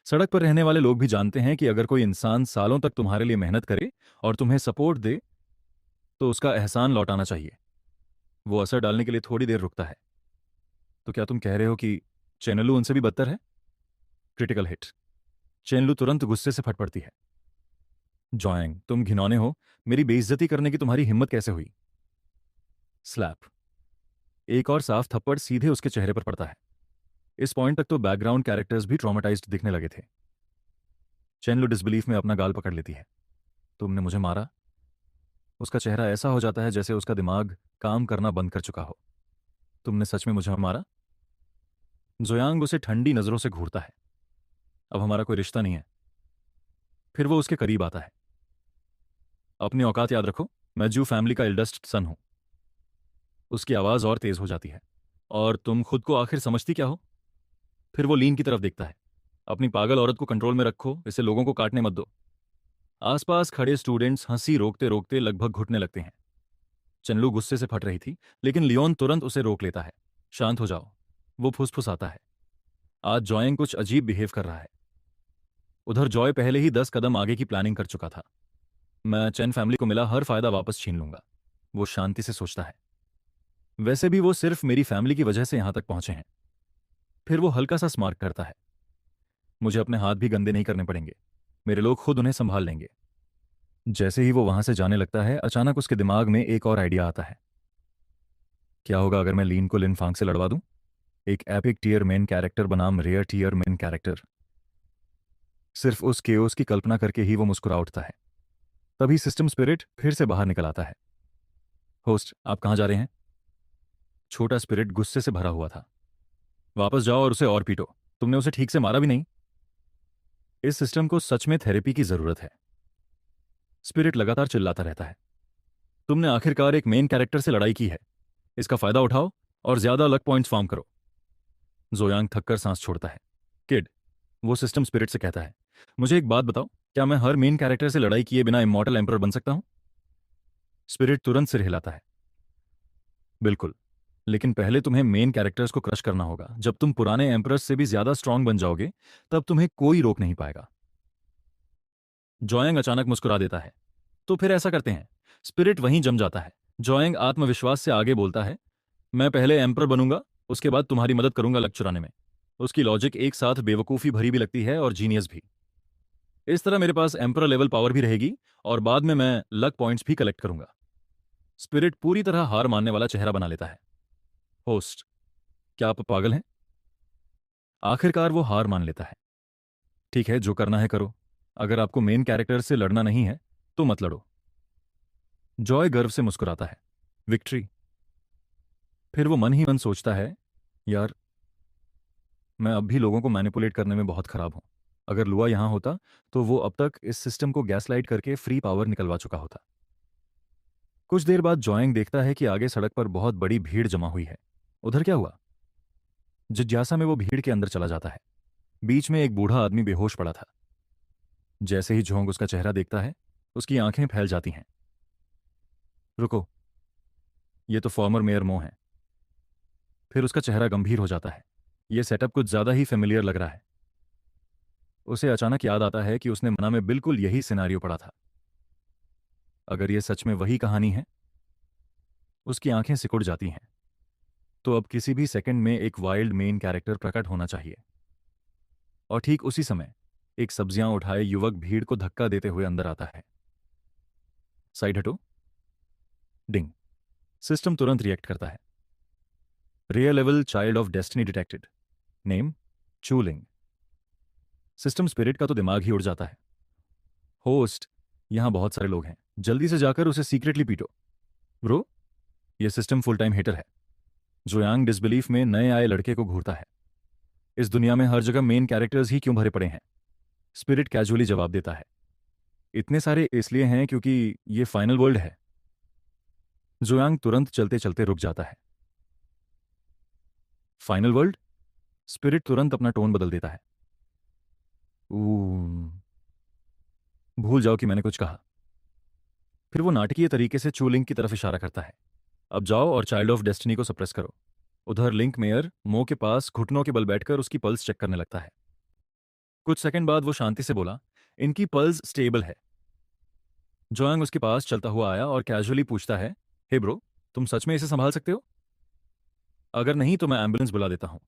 सड़क पर रहने वाले लोग भी जानते हैं कि अगर कोई इंसान सालों तक तुम्हारे लिए मेहनत करे और तुम्हें सपोर्ट दे तो उसका एहसान लौटाना चाहिए। वो असर डालने के लिए थोड़ी देर रुकता है। तो क्या तुम कह रहे हो कि चेनलू उनसे भी बदतर है? Critical hit. चेनलू तुरंत गुस्से से फट पड़ती है। जॉयंग, तुम घिनौने हो। मेरी बेइज्जती करने की तुम्हारी हिम्मत कैसे हुई? स्लैप। एक और साफ थप्पड़ सीधे उसके चेहरे पर पड़ता है। इस पॉइंट तक तो बैकग्राउंड कैरेक्टर्स भी ट्रॉमेटाइज्ड दिखने लगे थे। चेनलू डिसबिलीफ में अपना गाल पकड़ लेती है। तुमने मुझे मारा? उसका चेहरा ऐसा हो जाता है जैसे उसका दिमाग काम करना बंद कर चुका हो। तुमने सच में मुझे मारा? जोयांग उसे ठंडी नजरों से घूरता है। अब हमारा कोई रिश्ता नहीं है। फिर वो उसके करीब आता है। अपनी औकात याद रखो, मैं जू फैमिली का एल्डेस्ट सन हूं। उसकी आवाज और तेज हो जाती है। और तुम खुद को आखिर समझती क्या हो? फिर वो लीन की तरफ देखता है। अपनी पागल औरत को कंट्रोल में रखो, इसे लोगों को काटने मत दो। आसपास खड़े स्टूडेंट्स हंसी रोकते रोकते लगभग घुटने लगते हैं। चन्नू गुस्से से फट रही थी, लेकिन लियोन तुरंत उसे रोक लेता है। शांत हो जाओ। वो फुसफुसाता है। आज जॉयंग कुछ अजीब बिहेव कर रहा है। उधर जॉय पहले ही 10 कदम आगे की प्लानिंग कर चुका था। मैं चैन फैमिली को मिला हर फायदा वापस छीन लूंगा, वो शांति से सोचता है। वैसे भी वो सिर्फ मेरी फैमिली की वजह से यहां तक पहुंचे हैं। फिर वो हल्का सा स्मार्ट करता है। मुझे अपने हाथ भी गंदे नहीं करने पड़ेंगे, मेरे लोग खुद उन्हें संभाल लेंगे। जैसे ही वो वहां से जाने लगता है, अचानक उसके दिमाग में एक और आइडिया आता है। क्या होगा अगर मैं लीन को लिन फांग से लड़वा दूं? एक एपिक टीयर मेन कैरेक्टर बनाम रेयर टीयर मेन कैरेक्टर। सिर्फ उस केओस की कल्पना करके ही वो मुस्कुरा उठता है। तभी सिस्टम स्पिरिट फिर से बाहर निकल आता है। होस्ट, आप कहां जा रहे हैं? छोटा स्पिरिट गुस्से से भरा हुआ था। वापस जाओ और उसे और पीटो, तुमने उसे ठीक से मारा भी नहीं। इस सिस्टम को सच में थेरेपी की जरूरत है। स्पिरिट लगातार चिल्लाता रहता है। तुमने आखिरकार एक मेन कैरेक्टर से लड़ाई की है, इसका फायदा उठाओ और ज्यादा लक पॉइंट्स फार्म करो। जोयांग थककर सांस छोड़ता है। किड, वो सिस्टम स्पिरिट से कहता है, मुझे एक बात बताओ, क्या मैं हर मेन कैरेक्टर से लड़ाई किए बिना इमॉर्टल एम्परर बन सकता हूं? स्पिरिट तुरंत सिर हिलाता है। बिल्कुल, लेकिन पहले तुम्हें मेन कैरेक्टर्स को क्रश करना होगा। जब तुम पुराने एम्परर्स से भी ज्यादा स्ट्रांग बन जाओगे तब तुम्हें कोई रोक नहीं पाएगा। जोयांग अचानक मुस्कुरा देता है। तो फिर ऐसा करते हैं। स्पिरिट वहीं जम जाता है। जॉइंग आत्मविश्वास से आगे बोलता है, मैं पहले एम्पर बनूंगा, उसके बाद तुम्हारी मदद करूंगा लक चुराने में। उसकी लॉजिक एक साथ बेवकूफ़ी भरी भी लगती है और जीनियस भी। इस तरह मेरे पास एम्पर लेवल पावर भी रहेगी और बाद में मैं लक पॉइंट्स भी कलेक्ट करूंगा। स्पिरिट पूरी तरह हार मानने वाला चेहरा बना लेता है। होस्ट, क्या आप पागल हैं? आखिरकार वो हार मान लेता है। ठीक है, जो करना है करो। अगर आपको मेन कैरेक्टर से लड़ना नहीं है तो मत लड़ो। जॉय गर्व से मुस्कुराता है। विक्ट्री। फिर वो मन ही मन सोचता है, यार, मैं अब भी लोगों को मैनिपुलेट करने में बहुत खराब हूं। अगर लुआ यहां होता तो वो अब तक इस सिस्टम को गैसलाइट करके फ्री पावर निकलवा चुका होता। कुछ देर बाद जॉइंग देखता है कि आगे सड़क पर बहुत बड़ी भीड़ जमा हुई है। उधर क्या हुआ? जिज्ञासा में वो भीड़ के अंदर चला जाता है। बीच में एक बूढ़ा आदमी बेहोश पड़ा था। जैसे ही झोंग उसका चेहरा देखता है, उसकी आंखें फैल जाती हैं। रुको, ये तो फॉर्मर मेयर मो है। फिर उसका चेहरा गंभीर हो जाता है। ये सेटअप कुछ ज्यादा ही फेमिलियर लग रहा है। उसे अचानक याद आता है कि उसने मना में बिल्कुल यही सिनेरियो पड़ा था। अगर ये सच में वही कहानी है। उसकी आंखें सिकुड़ जाती हैं। तो अब किसी भी सेकंड में एक वाइल्ड मेन कैरेक्टर प्रकट होना चाहिए। और ठीक उसी समय एक सब्जियां उठाए युवक भीड़ को धक्का देते हुए अंदर आता है। साइड हटो। डिंग। सिस्टम तुरंत रिएक्ट करता है। Rare level child of destiny detected. Name Chuling. System spirit का तो दिमाग ही उड़ जाता है। होस्ट, यहां बहुत सारे लोग हैं, जल्दी से जाकर उसे सीक्रेटली पीटो। ब्रो, यह सिस्टम फुल टाइम हेटर है। जोयांग डिसबिलीफ में नए आए लड़के को घूरता है। इस दुनिया में हर जगह मेन कैरेक्टर्स ही क्यों भरे पड़े हैं? स्पिरिट कैजुअली जवाब देता है, इतने सारे इसलिए हैं क्योंकि ये फाइनल वर्ल्ड है। जोयांग तुरंत चलते चलते रुक जाता है। Final world? स्पिरिट तुरंत अपना टोन बदल देता है। भूल जाओ कि मैंने कुछ कहा। फिर वो नाटकीय तरीके से चूलिंग की तरफ इशारा करता है। अब जाओ और चाइल्ड ऑफ डेस्टिनी को सप्रेस करो। उधर लिंक मेयर मो के पास घुटनों के बल बैठकर उसकी पल्स चेक करने लगता है। कुछ सेकंड बाद वो शांति से बोला, इनकी पल्स स्टेबल है। जोयांग उसके पास चलता हुआ आया और कैजुअली पूछता है, हे ब्रो, तुम सच में इसे संभाल सकते हो? अगर नहीं तो मैं एम्बुलेंस बुला देता हूं।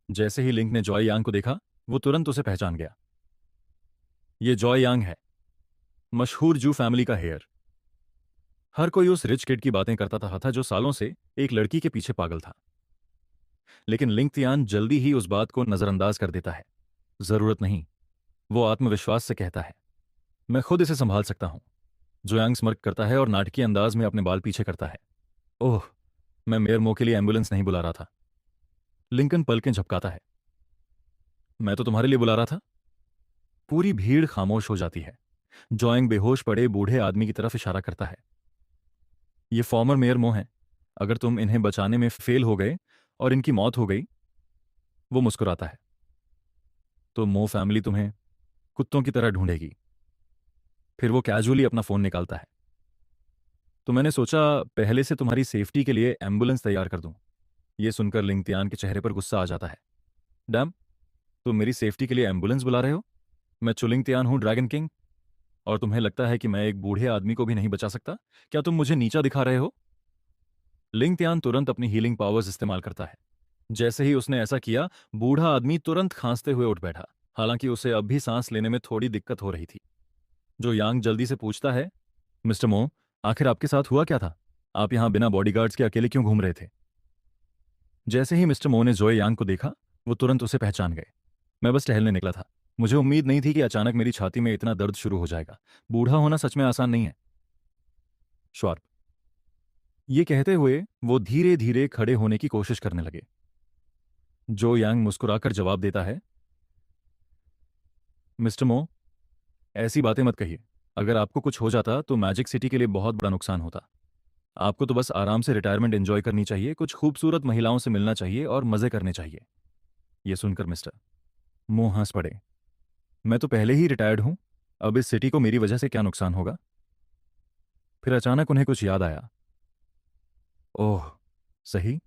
जैसे ही लिंक ने जॉय यांग को देखा, वो तुरंत उसे पहचान गया। ये जॉय यांग है, मशहूर जू फैमिली का हेयर। हर कोई उस रिच किड की बातें करता था जो सालों से एक लड़की के पीछे पागल था। लेकिन लिंक तियान जल्दी ही उस बात को नजरअंदाज कर देता है। जरूरत नहीं, वो आत्मविश्वास से कहता है, मैं खुद इसे संभाल सकता हूं। जोयांग स्मर्क करता है और नाटकीय अंदाज में अपने बाल पीछे करता है। ओह, मैं मेयर मो के लिए एम्बुलेंस नहीं बुला रहा था। लिंकन पलकें झपकाता है, मैं तो तुम्हारे लिए बुला रहा था। पूरी भीड़ खामोश हो जाती है। जोयांग बेहोश पड़े बूढ़े आदमी की तरफ इशारा करता है, ये फॉर्मर मेयर मो हैं। अगर तुम इन्हें बचाने में फेल हो गए और इनकी मौत हो गई। वो मुस्कुराता है, तो मो फैमिली तुम्हें कुत्तों की तरह ढूंढेगी। फिर वो कैजुअली अपना फोन निकालता है। तो मैंने सोचा पहले से तुम्हारी सेफ्टी के लिए एम्बुलेंस तैयार कर दूं। ये सुनकर लिंगतियान के चेहरे पर गुस्सा आ जाता है। डैम, तुम मेरी सेफ्टी के लिए एम्बुलेंस बुला रहे हो? मैं चुलिंगतियान हूं, ड्रैगन किंग। और तुम्हें लगता है कि मैं एक बूढ़े आदमी को भी नहीं बचा सकता? क्या तुम मुझे नीचा दिखा रहे हो? लिंगतियान तुरंत अपनी हीलिंग पावर्स इस्तेमाल करता है। जैसे ही उसने ऐसा किया, बूढ़ा आदमी तुरंत खांसते हुए उठ बैठा। हालांकि उसे अब भी सांस लेने में थोड़ी दिक्कत हो रही थी। जो यांग जल्दी से पूछता है, मिस्टर मो, आखिर आपके साथ हुआ क्या था? आप यहां बिना बॉडीगार्ड्स के अकेले क्यों घूम रहे थे? जैसे ही मिस्टर मो ने जोए यांग को देखा, वो तुरंत उसे पहचान गए। मैं बस टहलने निकला था। मुझे उम्मीद नहीं थी कि अचानक मेरी छाती में इतना दर्द शुरू हो जाएगा। बूढ़ा होना सच में आसान नहीं है। श्वार्प। ये कहते हुए वो धीरे धीरे खड़े होने की कोशिश करने लगे। जो यांग मुस्कुराकर जवाब देता है, मिस्टर मो, ऐसी बातें मत कहिए। अगर आपको कुछ हो जाता तो मैजिक सिटी के लिए बहुत बड़ा नुकसान होता। आपको तो बस आराम से रिटायरमेंट एंजॉय करनी चाहिए, कुछ खूबसूरत महिलाओं से मिलना चाहिए और मजे करने चाहिए। यह सुनकर मिस्टर मो हंस पड़े। मैं तो पहले ही रिटायर्ड हूं, अब इस सिटी को मेरी वजह से क्या नुकसान होगा? फिर अचानक उन्हें कुछ याद आया। ओह, सही,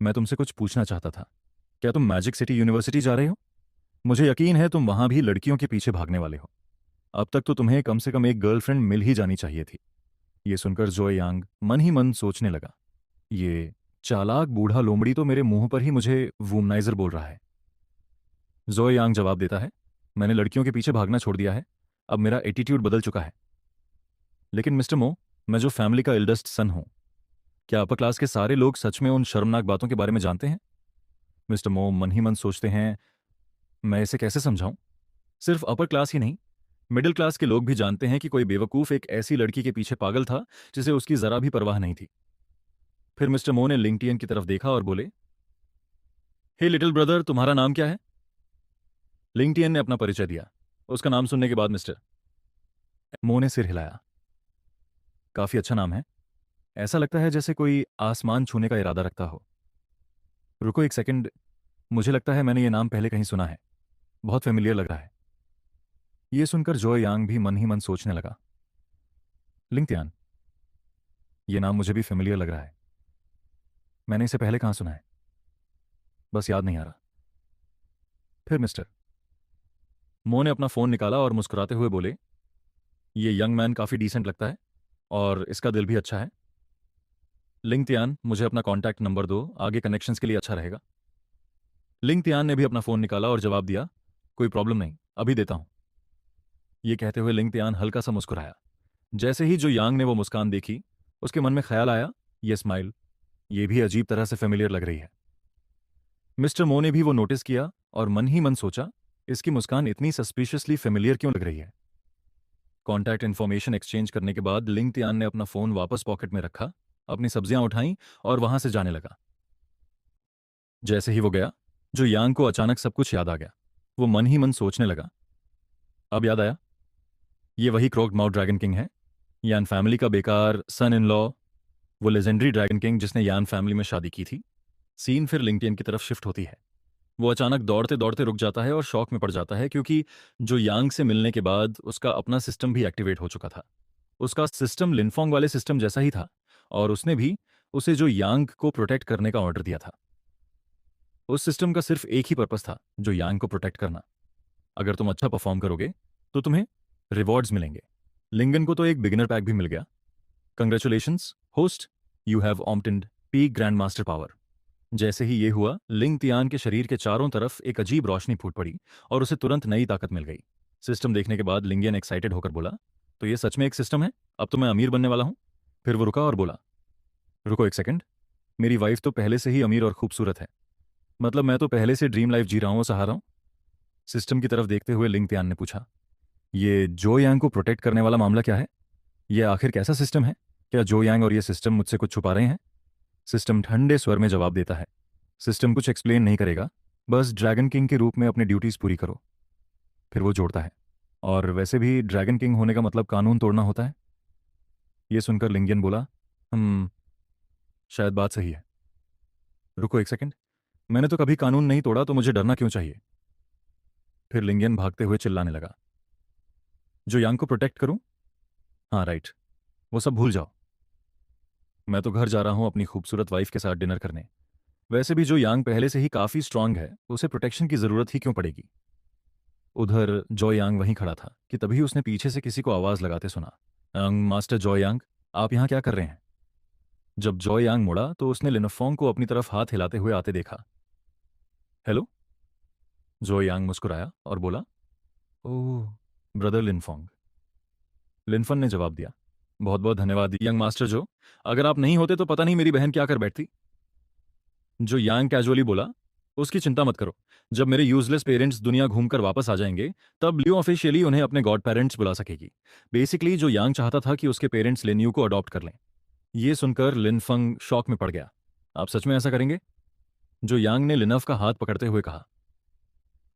मैं तुमसे कुछ पूछना चाहता था। क्या तुम मैजिक सिटी यूनिवर्सिटी जा रहे हो? मुझे यकीन है तुम वहां भी लड़कियों के पीछे भागने वाले हो। अब तक तो तुम्हें कम से कम एक गर्लफ्रेंड मिल ही जानी चाहिए थी। ये सुनकर जोए यांग मन ही मन सोचने लगा, ये चालाक बूढ़ा लोमड़ी तो मेरे मुंह पर ही मुझे वूमनाइजर बोल रहा है। जोए यांग जवाब देता है, मैंने लड़कियों के पीछे भागना छोड़ दिया है, अब मेरा एटीट्यूड बदल चुका है। लेकिन मिस्टर मो, मैं जो फैमिली का एल्डेस्ट सन हूं, क्या अपर क्लास के सारे लोग सच में उन शर्मनाक बातों के बारे में जानते हैं? मिस्टर मो मन ही मन सोचते हैं, मैं इसे कैसे समझाऊं? सिर्फ अपर क्लास ही नहीं, मिडिल क्लास के लोग भी जानते हैं कि कोई बेवकूफ एक ऐसी लड़की के पीछे पागल था जिसे उसकी जरा भी परवाह नहीं थी। फिर मिस्टर मो ने लिंक्डइन की तरफ देखा और बोले, हे लिटिल ब्रदर, तुम्हारा नाम क्या है? लिंक्डइन ने अपना परिचय दिया। उसका नाम सुनने के बाद मिस्टर मो ने सिर हिलाया। काफी अच्छा नाम है, ऐसा लगता है जैसे कोई आसमान छूने का इरादा रखता हो। रुको एक सेकंड, मुझे लगता है मैंने ये नाम पहले कहीं सुना है, बहुत फेमिलियर लग रहा है। ये सुनकर जोय यांग भी मन ही मन सोचने लगा, लिंक्डइन, ये नाम मुझे भी फेमिलियर लग रहा है, मैंने इसे पहले कहाँ सुना है, बस याद नहीं आ रहा। फिर मिस्टर मो ने अपना फोन निकाला और मुस्कुराते हुए बोले, ये यंग मैन काफी डिसेंट लगता है और इसका दिल भी अच्छा है। लिंक्डइन, मुझे अपना कॉन्टैक्ट नंबर दो, आगे कनेक्शंस के लिए अच्छा रहेगा। लिंक्डइन ने भी अपना फोन निकाला और जवाब दिया, कोई प्रॉब्लम नहीं, अभी देता हूं। ये कहते हुए लिंक्डइन हल्का सा मुस्कुराया। जैसे ही जो यांग ने वो मुस्कान देखी, उसके मन में ख्याल आया, ये स्माइल, ये भी अजीब तरह से फेमिलियर लग रही है। मिस्टर मो ने भी वो नोटिस किया और मन ही मन सोचा, इसकी मुस्कान इतनी सस्पिशियसली फेमिलियर क्यों लग रही है। कॉन्टैक्ट इन्फॉर्मेशन एक्सचेंज करने के बाद लिंक्डइन ने अपना फोन वापस पॉकेट में रखा, अपनी सब्जियां उठाईं और वहां से जाने लगा। जैसे ही वो गया, जो यांग को अचानक सब कुछ याद आ गया। वो मन ही मन सोचने लगा, अब याद आया, ये वही क्रोक्ड माउथ ड्रैगन किंग है, यान फैमिली का बेकार सन इन लॉ, वो लेजेंडरी ड्रैगन किंग जिसने यान फैमिली में शादी की थी। सीन फिर लिंक्डइन की तरफ शिफ्ट होती है। वो अचानक दौड़ते दौड़ते रुक जाता है और शॉक में पड़ जाता है, क्योंकि जो यांग से मिलने के बाद उसका अपना सिस्टम भी एक्टिवेट हो चुका था। उसका सिस्टम लिनफोंग वाले सिस्टम जैसा ही था और उसने भी उसे जो यांग को प्रोटेक्ट करने का ऑर्डर दिया था। उस सिस्टम का सिर्फ एक ही पर्पस था, जो यांग को प्रोटेक्ट करना। अगर तुम अच्छा परफॉर्म करोगे तो तुम्हें रिवॉर्ड्स मिलेंगे। लिंगन को तो एक बिगिनर पैक भी मिल गया। Congratulations host, you have obtained peak grand master power. जैसे ही ये हुआ, लिंग तियान के शरीर के चारों तरफ एक अजीब रोशनी फूट पड़ी और उसे तुरंत नई ताकत मिल गई। सिस्टम देखने के बाद लिंगियन एक्साइटेड होकर बोला, तो ये सच में एक सिस्टम है, अब तो मैं अमीर बनने वाला हूं। फिर वो रुका और बोला, रुको एक सेकंड, मेरी वाइफ तो पहले से ही अमीर और खूबसूरत है, मतलब मैं तो पहले से ड्रीम लाइफ जी रहा हूं और सहा रहा हूं। सिस्टम की तरफ देखते हुए लिंग तियान ने पूछा, ये जो यांग को प्रोटेक्ट करने वाला मामला क्या है? ये आखिर कैसा सिस्टम है? क्या जो यांग और ये सिस्टम मुझसे कुछ छुपा रहे हैं? सिस्टम ठंडे स्वर में जवाब देता है, सिस्टम कुछ एक्सप्लेन नहीं करेगा, बस ड्रैगन किंग के रूप में अपनी ड्यूटीज पूरी करो। फिर वो जोड़ता है, और वैसे भी ड्रैगन किंग होने का मतलब कानून तोड़ना होता है। ये सुनकर लिंगियन बोला, शायद बात सही है। रुको एक सेकंड, मैंने तो कभी कानून नहीं तोड़ा, तो मुझे डरना क्यों चाहिए? फिर लिंगियन भागते हुए चिल्लाने लगा, जो यांग को प्रोटेक्ट करूं? हाँ राइट, वो सब भूल जाओ, मैं तो घर जा रहा हूं अपनी खूबसूरत वाइफ के साथ डिनर करने। वैसे भी जो यांग पहले से ही काफी स्ट्रांग है, उसे प्रोटेक्शन की जरूरत ही क्यों पड़ेगी? उधर जॉय यांग वहीं खड़ा था कि तभी उसने पीछे से किसी को आवाज लगाते सुना, मास्टर जॉय यांग, आप यहां क्या कर रहे हैं? जब जॉय यांग मुड़ा तो उसने लिनफोंग को अपनी तरफ हाथ हिलाते हुए आते देखा। हेलो। जॉय यांग मुस्कुराया और बोला, ओह ब्रदर लिनफोंग। लिनफन ने जवाब दिया, बहुत बहुत धन्यवाद यंग मास्टर जो, अगर आप नहीं होते तो पता नहीं मेरी बहन क्या कर बैठती। जो यांग कैजुअली बोला, उसकी चिंता मत करो, जब मेरे यूजलेस पेरेंट्स दुनिया घूमकर वापस आ जाएंगे, तब लियो ऑफिशियली उन्हें अपने गॉड पेरेंट्स बुला सकेगी। बेसिकली जो यांग चाहता था कि उसके पेरेंट्स लिन्यू को अडॉप्ट कर लें। ये सुनकर लिनफंग शॉक में पड़ गया, आप सच में ऐसा करेंगे? जो यांग ने लिनफ का हाथ पकड़ते हुए कहा,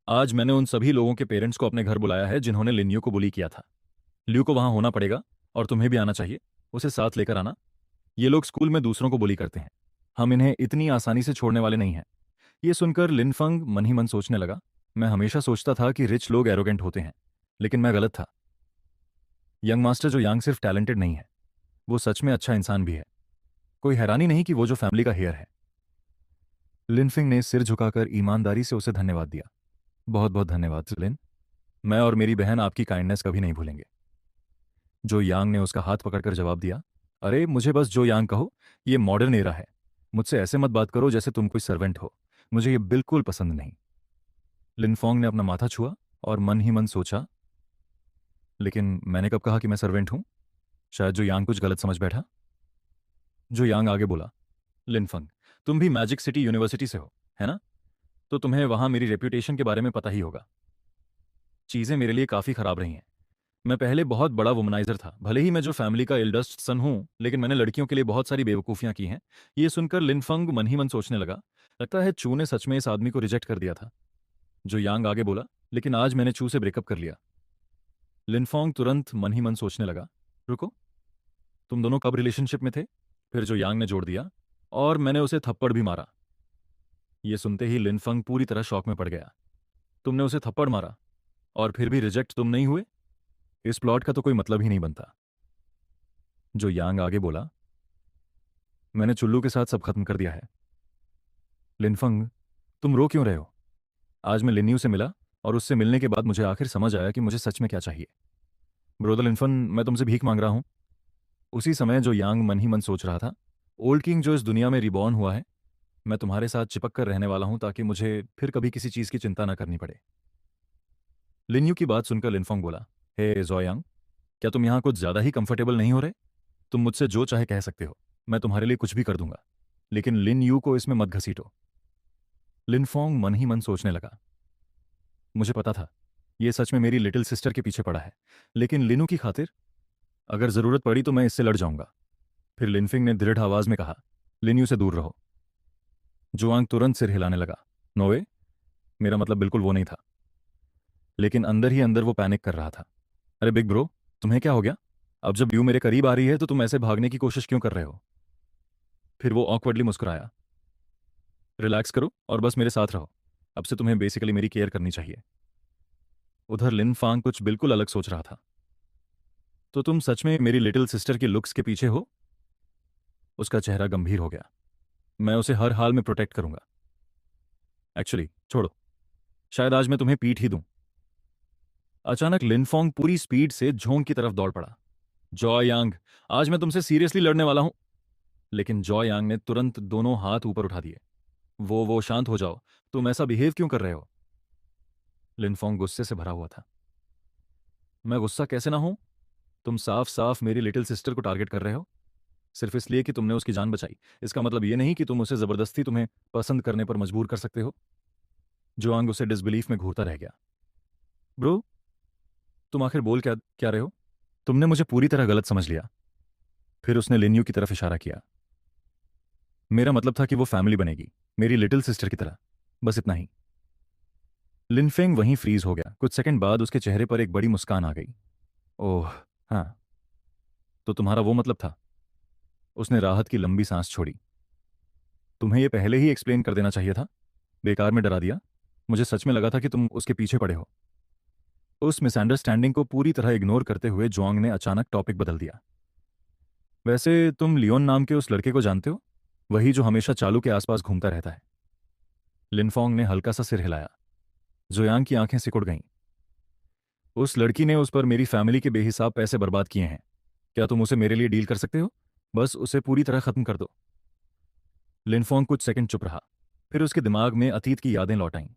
आज मैंने उन सभी लोगों के पेरेंट्स को अपने घर बुलाया है जिन्होंने लिन्यू को बुली किया था। लियू को वहां होना पड़ेगा और तुम्हें भी आना चाहिए, उसे साथ लेकर आना। ये लोग स्कूल में दूसरों को बुली करते हैं, हम इन्हें इतनी आसानी से छोड़ने वाले नहीं हैं। ये सुनकर लिनफंग मन ही मन सोचने लगा, मैं हमेशा सोचता था कि रिच लोग एरोगेंट होते हैं, लेकिन मैं गलत था। यंग मास्टर जो यांग सिर्फ टैलेंटेड नहीं है, वो सच में अच्छा इंसान भी है। कोई हैरानी नहीं कि वो जो फैमिली का हेयर है। लिनफिंग ने सिर झुकाकर ईमानदारी से उसे धन्यवाद दिया, बहुत बहुत धन्यवाद लिन। मैं और मेरी बहन आपकी काइंडनेस कभी नहीं भूलेंगे। जो यांग ने उसका हाथ पकड़कर जवाब दिया, अरे मुझे बस जो यांग कहो, ये मॉडर्न एरा है। मुझसे ऐसे मत बात करो जैसे तुम कोई सर्वेंट हो। मुझे ये बिल्कुल पसंद नहीं। लिनफोंग ने अपना माथा छुआ और मन ही मन सोचा, लेकिन मैंने कब कहा कि मैं सर्वेंट हूं? शायद जो यांग कुछ गलत समझ बैठा। जो यांग आगे बोला, लिनफंग, तुम भी मैजिक सिटी यूनिवर्सिटी से हो, है ना? तो तुम्हें वहां मेरी रेप्यूटेशन के बारे में पता ही होगा। चीजें मेरे लिए काफी खराब रही हैं। मैं पहले बहुत बड़ा वुमनाइजर था। भले ही मैं जो फैमिली का एल्डेस्ट सन हूं, लेकिन मैंने लड़कियों के लिए बहुत सारी बेवकूफियां की हैं। ये सुनकर लिनफंग मन ही मन सोचने लगा, लगता है चू ने सच में इस आदमी को रिजेक्ट कर दिया था। जो यांग आगे बोला, लेकिन आज मैंने चू से ब्रेकअप कर लिया। लिनफोंग तुरंत मन ही मन सोचने लगा, रुको, तुम दोनों कब रिलेशनशिप में थे? फिर जो यांग ने जोड़ दिया, और मैंने उसे थप्पड़ भी मारा। ये सुनते ही लिनफंग पूरी तरह शॉक में पड़ गया। तुमने उसे थप्पड़ मारा और फिर भी रिजेक्ट तुम नहीं हुए? इस प्लॉट का तो कोई मतलब ही नहीं बनता। जो यांग आगे बोला, मैंने चुल्लू के साथ सब खत्म कर दिया है। लिनफंग, तुम रो क्यों रहे हो? आज मैं लिन्यू से मिला और उससे मिलने के बाद मुझे आखिर समझ आया कि मुझे सच में क्या चाहिए। ब्रोदर लिनफन, मैं तुमसे भीख मांग रहा हूं। उसी समय जो यांग मन ही मन सोच रहा था, ओल्ड किंग जो इस दुनिया में रिबॉर्न हुआ है, मैं तुम्हारे साथ चिपक कर रहने वाला हूं ताकि मुझे फिर कभी किसी चीज की चिंता न करनी पड़े। लिन्यू की बात सुनकर लिनफोंग बोला, हे जोयांग, क्या तुम यहां कुछ ज्यादा ही कंफर्टेबल नहीं हो रहे? तुम मुझसे जो चाहे कह सकते हो, मैं तुम्हारे लिए कुछ भी कर दूंगा, लेकिन लिन यू को इसमें मत घसीटो। लिनफोंग मन ही मन सोचने लगा, मुझे पता था ये सच में मेरी लिटिल सिस्टर के पीछे पड़ा है, लेकिन लिनू की खातिर अगर जरूरत पड़ी तो मैं इससे लड़ जाऊंगा। फिर लिनफिंग ने दृढ़ आवाज में कहा, लिन्यू से दूर रहो। जुआंग तुरंत सिर हिलाने लगा, नोवे, मेरा मतलब बिल्कुल वो नहीं था। लेकिन अंदर ही अंदर वो पैनिक कर रहा था। अरे बिग ब्रो, तुम्हें क्या हो गया? अब जब यू मेरे करीब आ रही है तो तुम ऐसे भागने की कोशिश क्यों कर रहे हो? फिर वो ऑकवर्डली मुस्कुराया, रिलैक्स करो और बस मेरे साथ रहो। अब से तुम्हें बेसिकली मेरी केयर करनी चाहिए। उधर लिन फांग कुछ बिल्कुल अलग सोच रहा था। तो तुम सच में मेरी लिटिल सिस्टर की लुक्स के पीछे हो? उसका चेहरा गंभीर हो गया। मैं उसे हर हाल में प्रोटेक्ट करूंगा। एक्चुअली छोड़ो, शायद आज मैं तुम्हें पीट ही दूं। अचानक लिनफोंग पूरी स्पीड से झोंग की तरफ दौड़ पड़ा। जॉय यांग, आज मैं तुमसे सीरियसली लड़ने वाला हूं। लेकिन जॉय यांग ने तुरंत दोनों हाथ ऊपर उठा दिए। वो शांत हो जाओ, तुम ऐसा बिहेव क्यों कर रहे हो? लिनफोंग गुस्से से भरा हुआ था। मैं गुस्सा कैसे ना हूं? तुम साफ साफ मेरी लिटिल सिस्टर को टारगेट कर रहे हो, सिर्फ इसलिए कि तुमने उसकी जान बचाई। इसका मतलब यह नहीं कि तुम उसे जबरदस्ती तुम्हें पसंद करने पर मजबूर कर सकते हो। जोआंग उसे डिसबिलीफ में घूरता रह गया। ब्रो, तुम आखिर बोल क्या क्या रहे हो? तुमने मुझे पूरी तरह गलत समझ लिया। फिर उसने लिन्यू की तरफ इशारा किया। मेरा मतलब था कि वो फैमिली बनेगी, मेरी लिटिल सिस्टर की तरह, बस इतना ही। लिनफेंग वहीं फ्रीज हो गया। कुछ सेकंड बाद उसके चेहरे पर एक बड़ी मुस्कान आ गई। ओह, हाँ, तो तुम्हारा वो मतलब था? उसने राहत की लंबी सांस छोड़ी। तुम्हें यह पहले ही एक्सप्लेन कर देना चाहिए था। बेकार में डरा दिया। मुझे सच में लगा था कि तुम उसके पीछे पड़े हो। उस मिसअंडरस्टैंडिंग को पूरी तरह इग्नोर करते हुए जोंग ने अचानक टॉपिक बदल दिया। वैसे तुम लियोन नाम के उस लड़के को जानते हो? वही जो हमेशा चालू के आसपास घूमता रहता है। लिनफोंग ने हल्का सा सिर हिलाया। जोयांग की आंखें सिकुड़ गईं। उस लड़की ने उस पर मेरी फैमिली के बेहिसाब पैसे बर्बाद किए हैं। क्या तुम उसे मेरे लिए डील कर सकते हो? बस उसे पूरी तरह खत्म कर दो। लिनफोंग कुछ सेकंड चुप रहा। फिर उसके दिमाग में अतीत की यादें लौट आईं।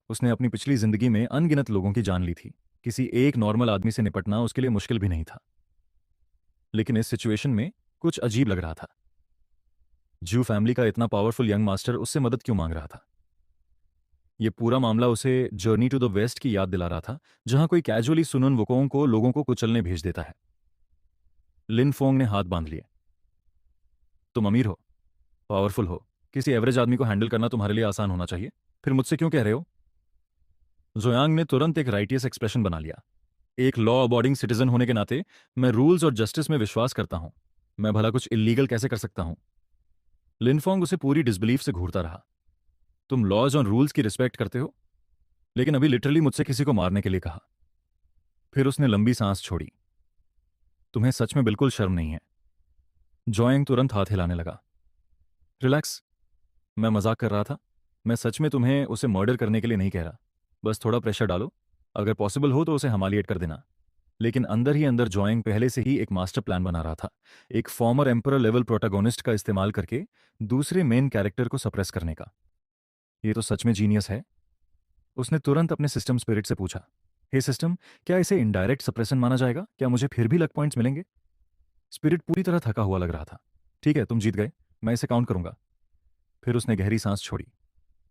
उसने अपनी पिछली जिंदगी में अनगिनत लोगों की जान ली थी। किसी एक नॉर्मल आदमी से निपटना उसके लिए मुश्किल भी नहीं था। लेकिन इस सिचुएशन में कुछ अजीब लग रहा था। जू फैमिली का इतना पावरफुल यंग मास्टर उससे मदद क्यों मांग रहा था? यह पूरा मामला उसे जर्नी टू द वेस्ट की याद दिला रहा था, जहां कोई कैजुअली सुनुन वुकोंग को लोगों को कुचलने भेज देता है। लिनफोंग ने हाथ बांध लिए। तुम अमीर हो, पावरफुल हो, किसी एवरेज आदमी को हैंडल करना तुम्हारे लिए आसान होना चाहिए। फिर मुझसे क्यों कह रहे हो? जोयांग ने तुरंत एक राइटियस एक्सप्रेशन बना लिया। एक लॉ अबॉर्डिंग सिटीजन होने के नाते मैं रूल्स और जस्टिस में विश्वास करता हूं। मैं भला कुछ इलीगल कैसे कर सकता हूं? लिनफोंग उसे पूरी डिसबिलीफ से घूरता रहा। तुम लॉज और रूल्स की रिस्पेक्ट करते हो, लेकिन अभी लिटरली मुझसे किसी को मारने के लिए कहा। फिर उसने लंबी सांस छोड़ी। तुम्हें सच में बिल्कुल शर्म नहीं है? जोयांग तुरंत हाथ हिलाने लगा। रिलैक्स, मैं मजाक कर रहा था। मैं सच में तुम्हें उसे मर्डर करने के लिए नहीं कह रहा। बस थोड़ा प्रेशर डालो, अगर पॉसिबल हो तो उसे हमालिएट कर देना। लेकिन अंदर ही अंदर जोएंग पहले से ही एक मास्टर प्लान बना रहा था, एक फॉर्मर एम्परर लेवल प्रोटागोनिस्ट का इस्तेमाल करके दूसरे मेन कैरेक्टर को सप्रेस करने का। ये तो सच में जीनियस है। उसने तुरंत अपने सिस्टम स्पिरिट से पूछा, हे सिस्टम, क्या इसे इनडायरेक्ट सप्रेशन माना जाएगा? क्या मुझे फिर भी लक पॉइंट्स मिलेंगे? स्पिरिट पूरी तरह थका हुआ लग रहा था। ठीक है, तुम जीत गए, मैं इसे काउंट करूंगा। फिर उसने गहरी सांस छोड़ी।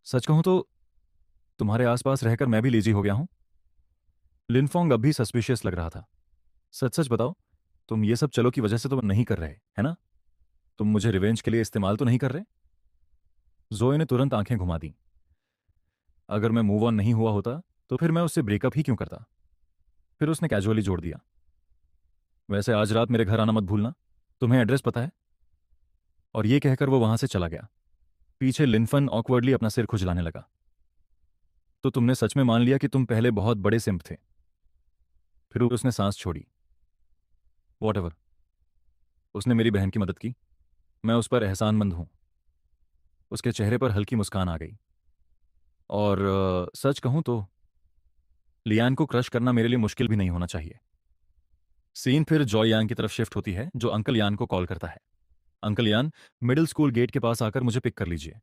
सच कहूं तो तुम्हारे आसपास रहकर मैं भी लेजी हो गया हूं। लिनफोंग अब भी सस्पिशियस लग रहा था। सच सच बताओ, तुम ये सब चलो की वजह से तो नहीं कर रहे, है ना? तुम मुझे रिवेंज के लिए इस्तेमाल तो नहीं कर रहे? जोए ने तुरंत आंखें घुमा दी। अगर मैं मूव ऑन नहीं हुआ होता तो फिर मैं उससे ब्रेकअप ही क्यों करता? फिर उसने कैजुअली जोड़ दिया, वैसे आज रात मेरे घर आना मत भूलना, तुम्हें एड्रेस पता है? और ये कहकर वो वहां से चला गया। पीछे लिनफन ऑकवर्डली अपना सिर खुजलाने लगा। तो तुमने सच में मान लिया कि तुम पहले बहुत बड़े सिंप थे? फिर उसने सांस छोड़ी। वॉट, उसने मेरी बहन की मदद की, मैं उस पर एहसानमंद हूं। उसके चेहरे पर हल्की मुस्कान आ गई। और सच कहूं तो लियान को क्रश करना मेरे लिए मुश्किल भी नहीं होना चाहिए। सीन फिर जॉय यांग की तरफ शिफ्ट होती है, जो अंकल यान को कॉल करता है। अंकल यान, मिडिल स्कूल गेट के पास आकर मुझे पिक कर लीजिए।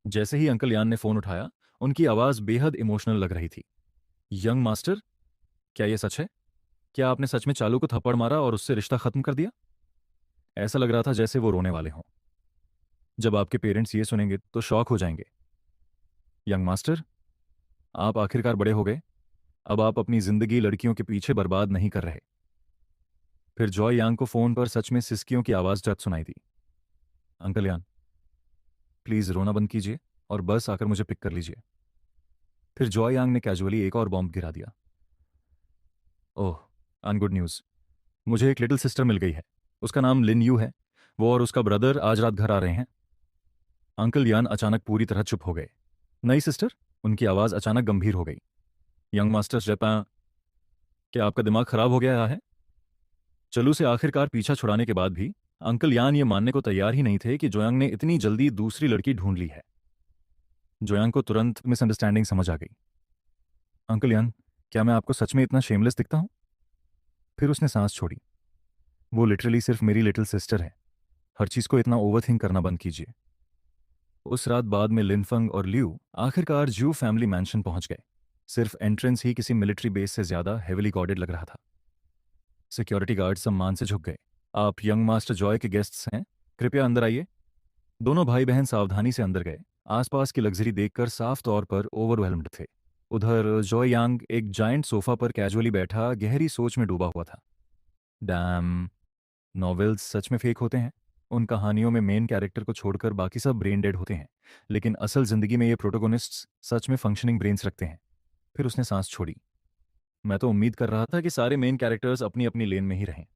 जैसे ही अंकल यान ने फोन उठाया, उनकी आवाज बेहद इमोशनल लग रही थी। यंग मास्टर, क्या यह सच है? क्या आपने सच में चालू को थप्पड़ मारा और उससे रिश्ता खत्म कर दिया? ऐसा लग रहा था जैसे वो रोने वाले हों। जब आपके पेरेंट्स ये सुनेंगे तो शॉक हो जाएंगे। यंग मास्टर, आप आखिरकार बड़े हो गए। अब आप अपनी जिंदगी लड़कियों के पीछे बर्बाद नहीं कर रहे। फिर जॉय यांग को फोन पर सच में सिसकियों की आवाज जग सुनाई दी। अंकल यान, प्लीज रोना बंद कीजिए और बस आकर मुझे पिक कर लीजिए। फिर जॉय यांग ने कैजुअली एक और बॉम्ब गिरा दिया। ओह, अनगुड न्यूज। मुझे एक लिटिल सिस्टर मिल गई है। उसका नाम लिन यू है। वो और उसका ब्रदर आज रात घर आ रहे हैं। अंकल यान अचानक पूरी तरह चुप हो गए। नई सिस्टर? उनकी आवाज अचानक गंभीर हो गई। यंग मास्टर जापान, क्या आपका दिमाग खराब हो गया है? चलू से आखिरकार पीछा छुड़ाने के बाद भी अंकल यान ये मानने को तैयार ही नहीं थे कि जोयांग ने इतनी जल्दी दूसरी लड़की ढूंढ ली है। जोयांग को तुरंत मिसअंडरस्टैंडिंग समझ आ गई। अंकल यान, क्या मैं आपको सच में इतना शेमलेस दिखता हूं? फिर उसने सांस छोड़ी। वो लिटरली सिर्फ मेरी लिटिल सिस्टर है। हर चीज को इतना ओवरथिंक करना बंद कीजिए। उस रात बाद में लिनफंग और ल्यू आखिरकार ज्यू फैमिली मैंशन पहुंच गए। सिर्फ एंट्रेंस ही किसी मिलिट्री बेस से ज्यादा हेविली गार्डेड लग रहा था। सिक्योरिटी गार्ड सम्मान से झुक गए। आप यंग मास्टर जॉय के गेस्ट्स हैं, कृपया अंदर आइए। दोनों भाई बहन सावधानी से अंदर गए। आसपास की लग्जरी देखकर साफ तौर पर ओवरवेल्म्ड थे। उधर जॉय यांग एक जायंट सोफा पर कैजुअली बैठा गहरी सोच में डूबा हुआ था। डैम, नॉवेल्स सच में फेक होते हैं। उन कहानियों में मेन कैरेक्टर को छोड़कर बाकी सब ब्रेन डेड होते हैं, लेकिन असल जिंदगी में ये प्रोटोगोनिस्ट्स सच में फंक्शनिंग ब्रेन्स रखते हैं। फिर उसने सांस छोड़ी। मैं तो उम्मीद कर रहा था कि सारे मेन कैरेक्टर्स अपनी अपनी लेन में ही रहें।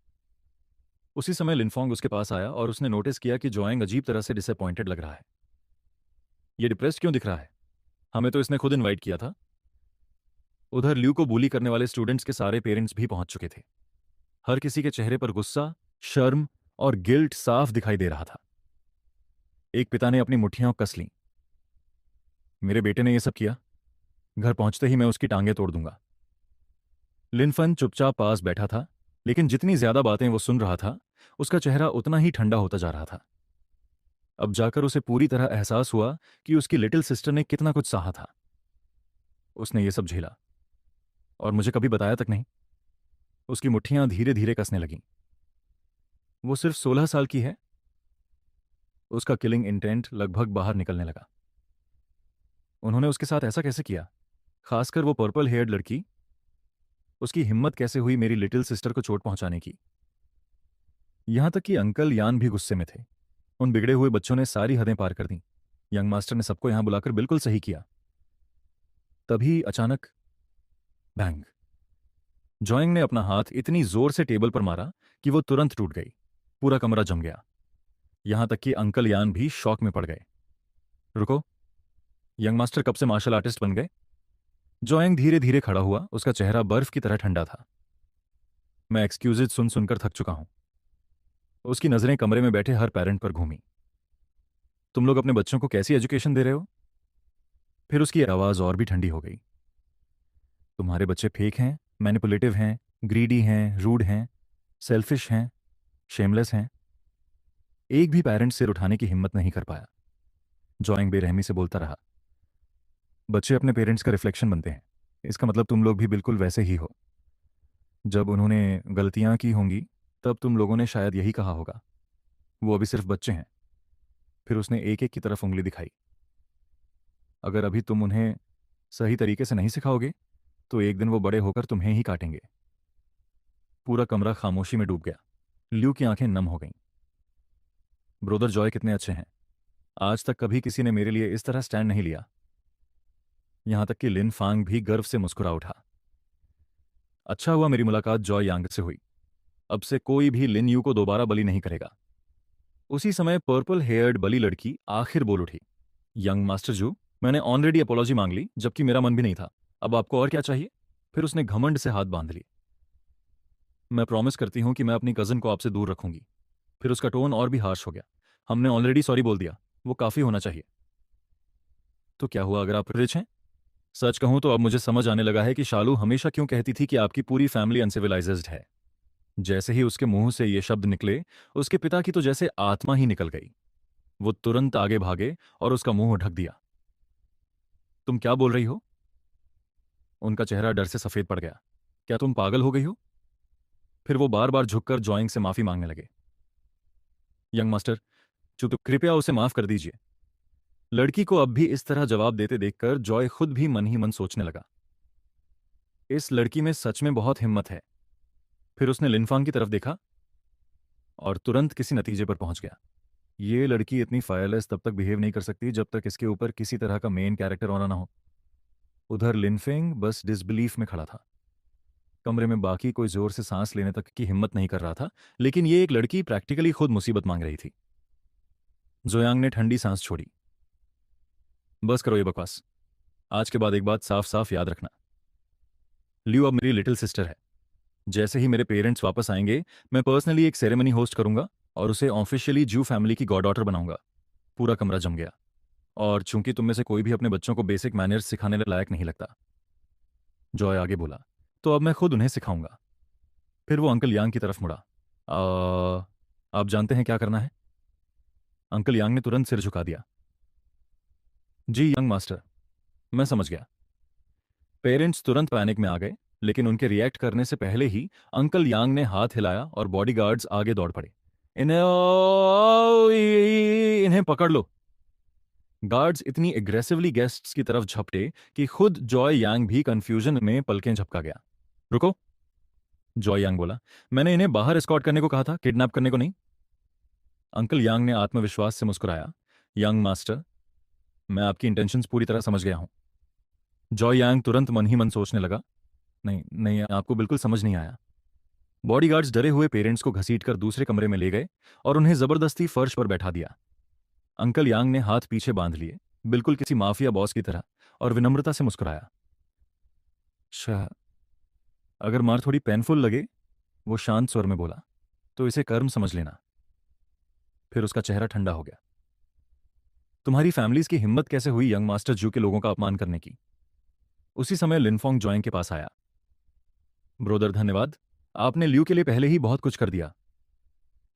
उसी समय लिनफोंग उसके पास आया और उसने नोटिस किया कि जोएंग अजीब तरह से डिसअपॉइंटेड लग रहा है। ये डिप्रेस्ड क्यों दिख रहा है? हमें तो इसने खुद इनवाइट किया था। उधर ल्यू को bully करने वाले स्टूडेंट्स के सारे पेरेंट्स भी पहुंच चुके थे। हर किसी के चेहरे पर गुस्सा, शर्म और गिल्ट साफ दिखाई दे रहा था। एक पिता ने अपनी मुट्ठियां कस लीं। मेरे बेटे ने यह सब किया, घर पहुंचते ही मैं उसकी टांगें तोड़ दूंगा। लिनफन चुपचाप पास बैठा था, लेकिन जितनी ज्यादा बातें वो सुन रहा था, उसका चेहरा उतना ही ठंडा होता जा रहा था। अब जाकर उसे पूरी तरह एहसास हुआ कि उसकी लिटिल सिस्टर ने कितना कुछ सहा था। उसने ये सब झेला और मुझे कभी बताया तक नहीं। उसकी मुट्ठियां धीरे धीरे कसने लगीं। वो सिर्फ 16 साल की है। उसका किलिंग इंटेंट लगभग बाहर निकलने लगा। उन्होंने उसके साथ ऐसा कैसे किया? खासकर वो पर्पल हेयर्ड लड़की। उसकी हिम्मत कैसे हुई मेरी लिटिल सिस्टर को चोट पहुंचाने की? यहां तक कि अंकल यान भी गुस्से में थे। उन बिगड़े हुए बच्चों ने सारी हदें पार कर दी। यंग मास्टर ने सबको यहां बुलाकर बिल्कुल सही किया। तभी अचानक बैंग। जॉइंग ने अपना हाथ इतनी जोर से टेबल पर मारा कि वो तुरंत टूट गई। पूरा कमरा जम गया। यहां तक कि अंकल यान भी शॉक में पड़ गए। रुको, यंग मास्टर कब से मार्शल आर्टिस्ट बन गए? जॉइंग धीरे धीरे खड़ा हुआ। उसका चेहरा बर्फ की तरह ठंडा था। मैं एक्सक्यूजेज सुन सुनकर थक चुका हूं। उसकी नजरें कमरे में बैठे हर पेरेंट पर घूमी। तुम लोग अपने बच्चों को कैसी एजुकेशन दे रहे हो? फिर उसकी आवाज और भी ठंडी हो गई। तुम्हारे बच्चे फेक हैं, मैनिपुलेटिव हैं, ग्रीडी हैं, रूड हैं, सेल्फिश हैं, शेमलेस हैं। एक भी पेरेंट सिर उठाने की हिम्मत नहीं कर पाया। जॉइंग बेरहमी से बोलता रहा, बच्चे अपने पेरेंट्स का रिफ्लेक्शन बनते हैं। इसका मतलब तुम लोग भी बिल्कुल वैसे ही हो। जब उन्होंने गलतियां की होंगी तब तुम लोगों ने शायद यही कहा होगा, वो अभी सिर्फ बच्चे हैं। फिर उसने एक एक की तरफ उंगली दिखाई। अगर अभी तुम उन्हें सही तरीके से नहीं सिखाओगे तो एक दिन वो बड़े होकर तुम्हें ही काटेंगे। पूरा कमरा खामोशी में डूब गया। ल्यू की आंखें नम हो गईं। ब्रोदर जॉय कितने अच्छे हैं। आज तक कभी किसी ने मेरे लिए इस तरह स्टैंड नहीं लिया। यहां तक कि लिन फांग भी गर्व से मुस्कुरा उठा। अच्छा हुआ मेरी मुलाकात जॉय यांग से हुई। अब से कोई भी लिन यू को दोबारा बलि नहीं करेगा। उसी समय पर्पल हेयर्ड बली लड़की आखिर बोल उठी, यंग मास्टर जू, मैंने ऑलरेडी अपॉलॉजी मांग ली, जबकि मेरा मन भी नहीं था। अब आपको और क्या चाहिए? फिर उसने घमंड से हाथ बांध लिए। मैं प्रॉमिस करती हूं कि मैं अपनी कजन को आपसे दूर रखूंगी। फिर उसका टोन और भी हार्श हो गया। हमने ऑलरेडी सॉरी बोल दिया, वो काफी होना चाहिए। तो क्या हुआ अगर आप रिच हैं? सच कहूं तो अब मुझे समझ आने लगा है कि शालू हमेशा क्यों कहती थी कि आपकी पूरी फैमिली अनसिविलाइज्ड है। जैसे ही उसके मुंह से ये शब्द निकले, उसके पिता की तो जैसे आत्मा ही निकल गई। वो तुरंत आगे भागे और उसका मुंह ढक दिया। तुम क्या बोल रही हो? उनका चेहरा डर से सफेद पड़ गया। क्या तुम पागल हो गई हो? फिर वो बार बार झुककर जॉइंग से माफी मांगने लगे। यंग मास्टर, तो कृपया उसे माफ कर दीजिए। लड़की को अब भी इस तरह जवाब देते देखकर जॉय खुद भी मन ही मन सोचने लगा, इस लड़की में सच में बहुत हिम्मत है। फिर उसने लिनफांग की तरफ देखा और तुरंत किसी नतीजे पर पहुंच गया। ये लड़की इतनी फायरलेस तब तक बिहेव नहीं कर सकती जब तक इसके ऊपर किसी तरह का मेन कैरेक्टर होना ना हो। उधर लिनफेंग बस डिसबिलीफ में खड़ा था। कमरे में बाकी कोई जोर से सांस लेने तक की हिम्मत नहीं कर रहा था, लेकिन ये एक लड़की प्रैक्टिकली खुद मुसीबत मांग रही थी। जोयांग ने ठंडी सांस छोड़ी। बस करो ये बकवास। आज के बाद एक बात साफ साफ याद रखना, लियो अब मेरी लिटिल सिस्टर है। जैसे ही मेरे पेरेंट्स वापस आएंगे, मैं पर्सनली एक सेरेमनी होस्ट करूंगा और उसे ऑफिशियली जू फैमिली की गॉड डॉटर बनाऊंगा। पूरा कमरा जम गया। और चूंकि तुम में से कोई भी अपने बच्चों को बेसिक मैनर्स सिखाने लायक नहीं लगता, जॉय आगे बोला, तो अब मैं खुद उन्हें सिखाऊंगा। फिर वो अंकल यांग की तरफ मुड़ा। आप जानते हैं क्या करना है? अंकल यांग ने तुरंत सिर झुका दिया। जी यंग मास्टर, मैं समझ गया। पेरेंट्स तुरंत पैनिक में आ गए, लेकिन उनके रिएक्ट करने से पहले ही अंकल यांग ने हाथ हिलाया और बॉडीगार्ड्स आगे दौड़ पड़े। इन्हें इन्हें पकड़ लो। गार्ड्स इतनी एग्रेसिवली गेस्ट्स की तरफ झपटे कि खुद जॉय यांग भी कंफ्यूजन में पलकें झपका गया। रुको, जॉय यांग बोला, मैंने इन्हें बाहर एस्कॉर्ट करने को कहा था, किडनैप करने को नहीं। अंकल यांग ने आत्मविश्वास से मुस्कुराया। यंग मास्टर, मैं आपकी इंटेंशंस पूरी तरह समझ गया हूं। जॉय यांग तुरंत मन ही मन सोचने लगा, नहीं नहीं, आपको बिल्कुल समझ नहीं आया। बॉडीगार्ड्स डरे हुए पेरेंट्स को घसीटकर दूसरे कमरे में ले गए और उन्हें जबरदस्ती फर्श पर बैठा दिया। अंकल यांग ने हाथ पीछे बांध लिए, बिल्कुल किसी माफिया बॉस की तरह, और विनम्रता से मुस्कुराया। शाह, अगर मार थोड़ी पेनफुल लगे, वो शांत स्वर में बोला, तो इसे कर्म समझ लेना। फिर उसका चेहरा ठंडा हो गया। तुम्हारी फैमिलीज की हिम्मत कैसे हुई यंग मास्टर जू के लोगों का अपमान करने की? उसी समय लिनफोंग जॉइंग के पास आया। ब्रोदर धन्यवाद, आपने ल्यू के लिए पहले ही बहुत कुछ कर दिया।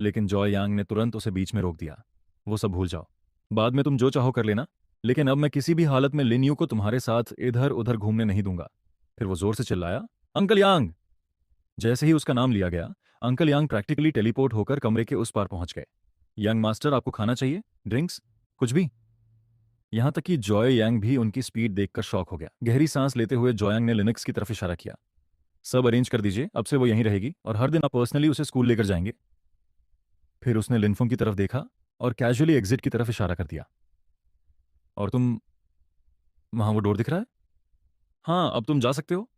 लेकिन जॉय यांग ने तुरंत उसे बीच में रोक दिया। वो सब भूल जाओ, बाद में तुम जो चाहो कर लेना, लेकिन अब मैं किसी भी हालत में लिन यू को तुम्हारे साथ इधर उधर घूमने नहीं दूंगा। फिर वो जोर से चिल्लाया, अंकल यांग। जैसे ही उसका नाम लिया गया, अंकल यांग प्रैक्टिकली टेलीपोर्ट होकर कमरे के उस पार पहुंच गए। यंग मास्टर, आपको खाना चाहिए? ड्रिंक्स? कुछ भी? यहां तक कि जॉय यांग भी उनकी स्पीड देखकर शॉक हो गया। गहरी सांस लेते हुए जॉयंग ने लिनक्स की तरफ इशारा किया। सब अरेंज कर दीजिए, अब से वो यहीं रहेगी और हर दिन आप पर्सनली उसे स्कूल लेकर जाएंगे। फिर उसने लिनफोंग की तरफ देखा और कैजुअली एग्जिट की तरफ इशारा कर दिया। और तुम, वहां वो डोर दिख रहा है? हाँ, अब तुम जा सकते हो।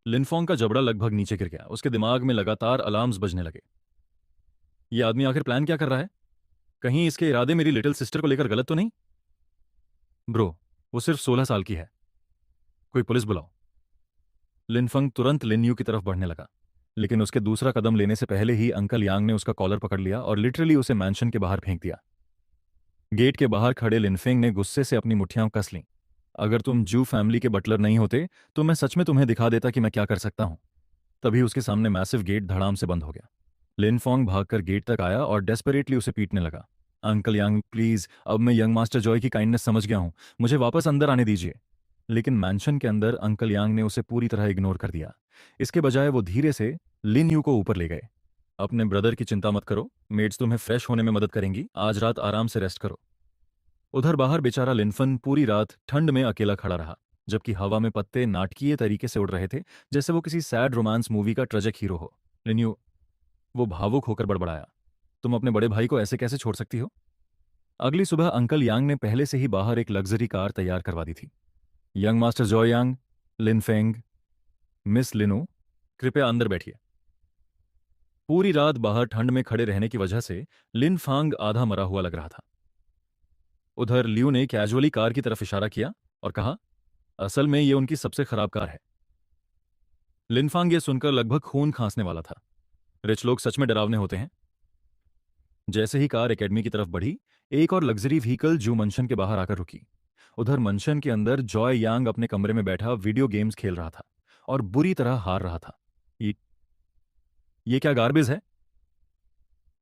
लिनफोंग का जबड़ा लगभग नीचे गिर गया। उसके दिमाग में लगातार अलार्म्स बजने लगे। ये आदमी आखिर प्लान क्या कर रहा है? कहीं इसके इरादे मेरी लिटिल सिस्टर को लेकर गलत तो नहीं? ब्रो, वो सिर्फ 16 साल की है। कोई पुलिस बुलाओ। लिनफंग तुरंत लिनयू की तरफ बढ़ने लगा, लेकिन उसके दूसरा कदम लेने से पहले ही अंकल यांग ने उसका कॉलर पकड़ लिया और लिटरली उसे मैंशन के बाहर फेंक दिया। गेट के बाहर खड़े लिनफेंग ने गुस्से से अपनी मुट्ठियां कस लीं। अगर तुम जू फैमिली के बटलर नहीं होते तो मैं सच में तुम्हें दिखा देता कि मैं क्या कर सकता हूँ। तभी उसके सामने मैसिव गेट धड़ाम से बंद हो गया। लिन फोंग भागकर गेट तक आया और डेस्परेटली उसे पीटने लगा। अंकल यांग प्लीज, अब मैं यंग मास्टर जॉय की काइंडनेस समझ गया हूँ, मुझे वापस अंदर आने दीजिए। लेकिन मैंशन के अंदर अंकल यांग ने उसे पूरी तरह इग्नोर कर दिया। इसके बजाय वो धीरे से लिन यू को ऊपर ले गए। अपने ब्रदर की चिंता मत करो, मेड्स तुम्हें फ्रेश होने में मदद करेंगी, आज रात आराम से रेस्ट करो। उधर बाहर बेचारा लिनफन पूरी रात ठंड में अकेला खड़ा रहा, जबकि हवा में पत्ते नाटकीय तरीके से उड़ रहे थे, जैसे वो किसी सैड रोमांस मूवी का ट्रेजिक हीरो हो। लिन्यू, वो भावुक होकर बड़बड़ाया, तुम अपने बड़े भाई को ऐसे कैसे छोड़ सकती हो? अगली सुबह अंकल यांग ने पहले से ही बाहर एक लग्जरी कार तैयार करवा दी थी। यंग मास्टर जॉय यांग, लिन फेंग, मिस लिनो, कृपया अंदर बैठिए। पूरी रात बाहर ठंड में खड़े रहने की वजह से लिन फांग आधा मरा हुआ लग रहा था। उधर लियू ने कैजुअली कार की तरफ इशारा किया और कहा, असल में ये उनकी सबसे खराब कार है। लिनफांग ये सुनकर लगभग खून खांसने वाला था। रिच लोग सच में डरावने होते हैं। जैसे ही कार एकेडमी की तरफ बढ़ी, एक और लग्जरी व्हीकल जू मंशन के बाहर आकर रुकी। उधर मंशन के अंदर जॉय यांग अपने कमरे में बैठा वीडियो गेम्स खेल रहा था और बुरी तरह हार रहा था। ये ये क्या गार्बेज है?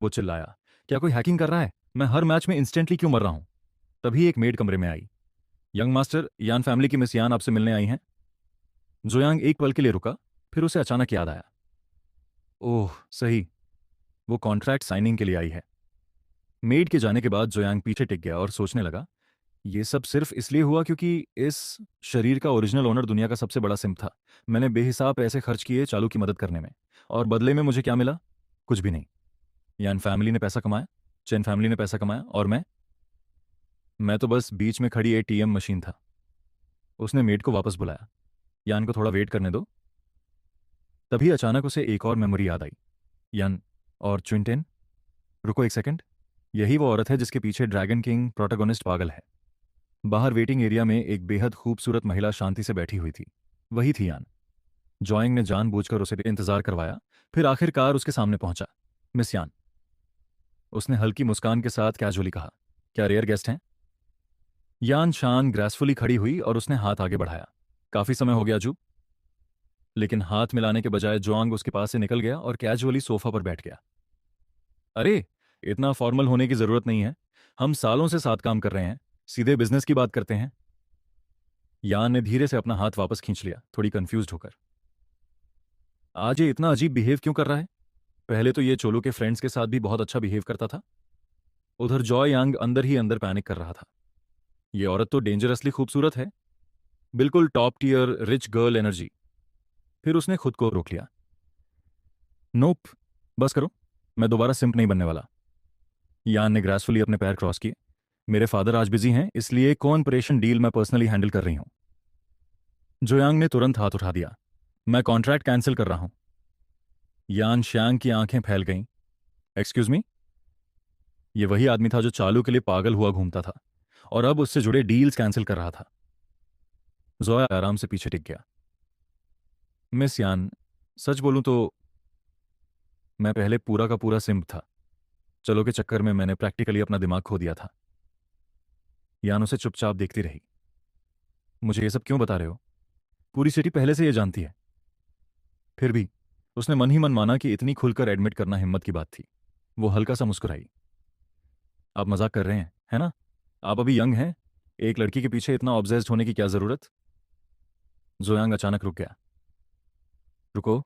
वो चिल्लाया। क्या कोई हैकिंग कर रहा है? मैं हर मैच में इंस्टेंटली क्यों मर रहा हूं? तभी एक मेड कमरे में आई। यंग मास्टर, यान फैमिली की मिस यान आपसे मिलने आई हैं। जोयांग एक पल के लिए रुका, फिर उसे अचानक याद आया। ओह सही, वो कॉन्ट्रैक्ट साइनिंग के लिए आई है। मेड के जाने के बाद जोयांग पीछे टिक गया और सोचने लगा, ये सब सिर्फ इसलिए हुआ क्योंकि इस शरीर का ओरिजिनल ओनर दुनिया का सबसे बड़ा सिम था। मैंने बेहिसाब पैसे खर्च किए चालू की मदद करने में, और बदले में मुझे क्या मिला? कुछ भी नहीं। यान फैमिली ने पैसा कमाया, चेन फैमिली ने पैसा कमाया, और मैं तो बस बीच में खड़ी एटीएम मशीन था। उसने मेड को वापस बुलाया। यान को थोड़ा वेट करने दो। तभी अचानक उसे एक और मेमोरी याद आई। यान और चुनटेन, रुको एक सेकंड, यही वो औरत है जिसके पीछे ड्रैगन किंग प्रोटोगोनिस्ट पागल है। बाहर वेटिंग एरिया में एक बेहद खूबसूरत महिला शांति से बैठी हुई थी। वही थी यान। जॉइंग ने जानबूझकर उसे इंतजार करवाया, फिर आखिरकार उसके सामने पहुंचा। मिस यान, उसने हल्की मुस्कान के साथ कैजुअली कहा, क्या रेयर गेस्ट हैं? यान शान ग्रेसफुली खड़ी हुई और उसने हाथ आगे बढ़ाया। काफी समय हो गया जू। लेकिन हाथ मिलाने के बजाय जोंग उसके पास से निकल गया और कैजुअली सोफा पर बैठ गया। अरे, इतना फॉर्मल होने की जरूरत नहीं है, हम सालों से साथ काम कर रहे हैं, सीधे बिजनेस की बात करते हैं। यान ने धीरे से अपना हाथ वापस खींच लिया, थोड़ी कंफ्यूज्ड होकर। आज ये इतना अजीब बिहेव क्यों कर रहा है? पहले तो ये चोलू के फ्रेंड्स के साथ भी बहुत अच्छा बिहेव करता था। उधर जॉय यांग अंदर ही अंदर पैनिक कर रहा था। ये औरत तो डेंजरसली खूबसूरत है, बिल्कुल top tier rich girl energy. फिर उसने खुद को रोक लिया। नोप, बस करो, मैं दोबारा सिंप नहीं बनने वाला। यान ने ग्रेसफुली अपने पैर क्रॉस किए। मेरे फादर आज बिजी हैं, इसलिए कोऑपरेशन डील मैं पर्सनली हैंडल कर रही हूं। जोयांग ने तुरंत हाथ उठा दिया। मैं कॉन्ट्रैक्ट कैंसिल कर रहा हूं। यान श्यांग की आंखें फैल गईं। Excuse me? ये वही आदमी था जो चालू के लिए पागल हुआ घूमता था और अब उससे जुड़े डील्स कैंसिल कर रहा था। जोया आराम से पीछे टिक गया। मिस यान, सच बोलूं तो मैं पहले पूरा का पूरा सिंप था। चलो के चक्कर में मैंने प्रैक्टिकली अपना दिमाग खो दिया था। यान उसे चुपचाप देखती रही। मुझे ये सब क्यों बता रहे हो? पूरी सिटी पहले से ये जानती है। फिर भी उसने मन ही मन माना कि इतनी खुलकर एडमिट करना हिम्मत की बात थी। वो हल्का सा मुस्कुराई। आप मजाक कर रहे हैं, है ना? आप अभी यंग हैं, एक लड़की के पीछे इतना ऑब्सेस्ड होने की क्या जरूरत? जोयांग अचानक रुक गया। रुको,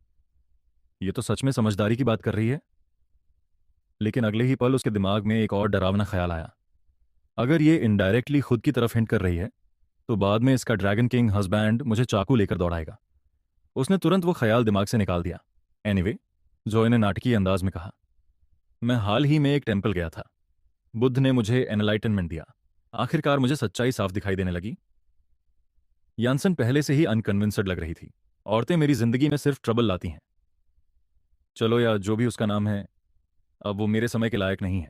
ये तो सच में समझदारी की बात कर रही है। लेकिन अगले ही पल उसके दिमाग में एक और डरावना ख्याल आया। अगर ये इनडायरेक्टली खुद की तरफ हिंट कर रही है तो बाद में इसका ड्रैगन किंग हस्बैंड मुझे चाकू लेकर दौड़ाएगा। उसने तुरंत वो ख्याल दिमाग से निकाल दिया। एनीवे, जॉय ने नाटकीय अंदाज में कहा, मैं हाल ही में एक टेम्पल गया था। बुद्ध ने मुझे एनलाइटनमेंट दिया। आखिरकार मुझे सच्चाई साफ दिखाई देने लगी। यानसन पहले से ही अनकन्विंस्ड लग रही थी। औरतें मेरी जिंदगी में सिर्फ ट्रबल लाती हैं। चलो, या जो भी उसका नाम है, अब वो मेरे समय के लायक नहीं है।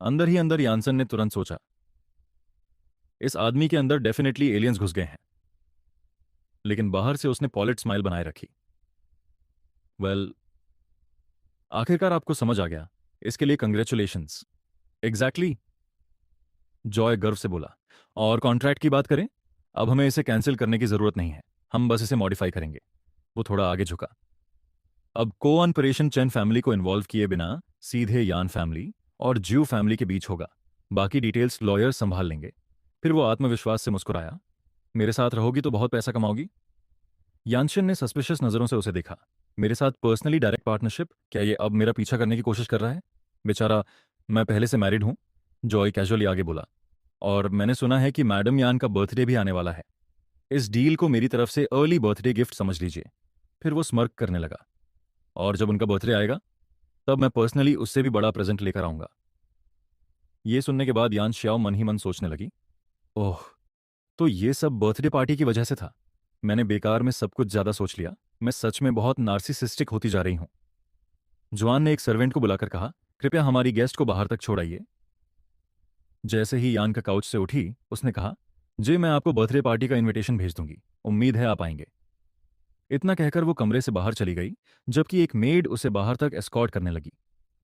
अंदर ही अंदर यानसन ने तुरंत सोचा, इस आदमी के अंदर डेफिनेटली एलियंस घुस गए हैं। लेकिन बाहर से उसने पॉलिट स्माइल बनाए रखी। वेल, आखिरकार आपको समझ आ गया, इसके लिए कंग्रेचुलेशंस। एग्जैक्टली, जॉय गर्व से बोला। और कॉन्ट्रैक्ट की बात करें, अब हमें इसे कैंसिल करने की जरूरत नहीं है, हम बस इसे मॉडिफाई करेंगे। वो थोड़ा आगे झुका। अब को ऑपरेशन चेन फैमिली को इन्वॉल्व किए बिना सीधे यान फैमिली और ज्यू फैमिली के बीच होगा। बाकी डिटेल्स लॉयर संभाल लेंगे। फिर वो आत्मविश्वास से मुस्कुराया। मेरे साथ रहोगी तो बहुत पैसा कमाओगी। यानशिन ने सस्पिशियस नजरों से उसे देखा। मेरे साथ पर्सनली डायरेक्ट पार्टनरशिप? क्या ये अब मेरा पीछा करने की कोशिश कर रहा है? बेचारा, मैं पहले से मैरिड हूं। जॉय कैजुअली आगे बोला। और मैंने सुना है कि मैडम यान का बर्थडे भी आने वाला है। इस डील को मेरी तरफ से अर्ली बर्थडे गिफ्ट समझ लीजिए। फिर वो स्मर्क करने लगा। और जब उनका बर्थडे आएगा तब मैं पर्सनली उससे भी बड़ा प्रेजेंट लेकर आऊंगा। ये सुनने के बाद यान श्याओ मन ही मन सोचने लगी, ओह, तो ये सब बर्थडे पार्टी की वजह से था। मैंने बेकार में सब कुछ ज्यादा सोच लिया। मैं सच में बहुत नार्सिसिस्टिक होती जा रही हूं। जवान ने एक सर्वेंट को बुलाकर कहा, कृपया हमारी गेस्ट को बाहर तक छोड़ाइए। जैसे ही यान का काउच से उठी उसने कहा, जी मैं आपको बर्थडे पार्टी का इनविटेशन भेज दूंगी, उम्मीद है आप आएंगे। इतना कहकर वो कमरे से बाहर चली गई, जबकि एक मेड उसे बाहर तक एस्कॉर्ट करने लगी।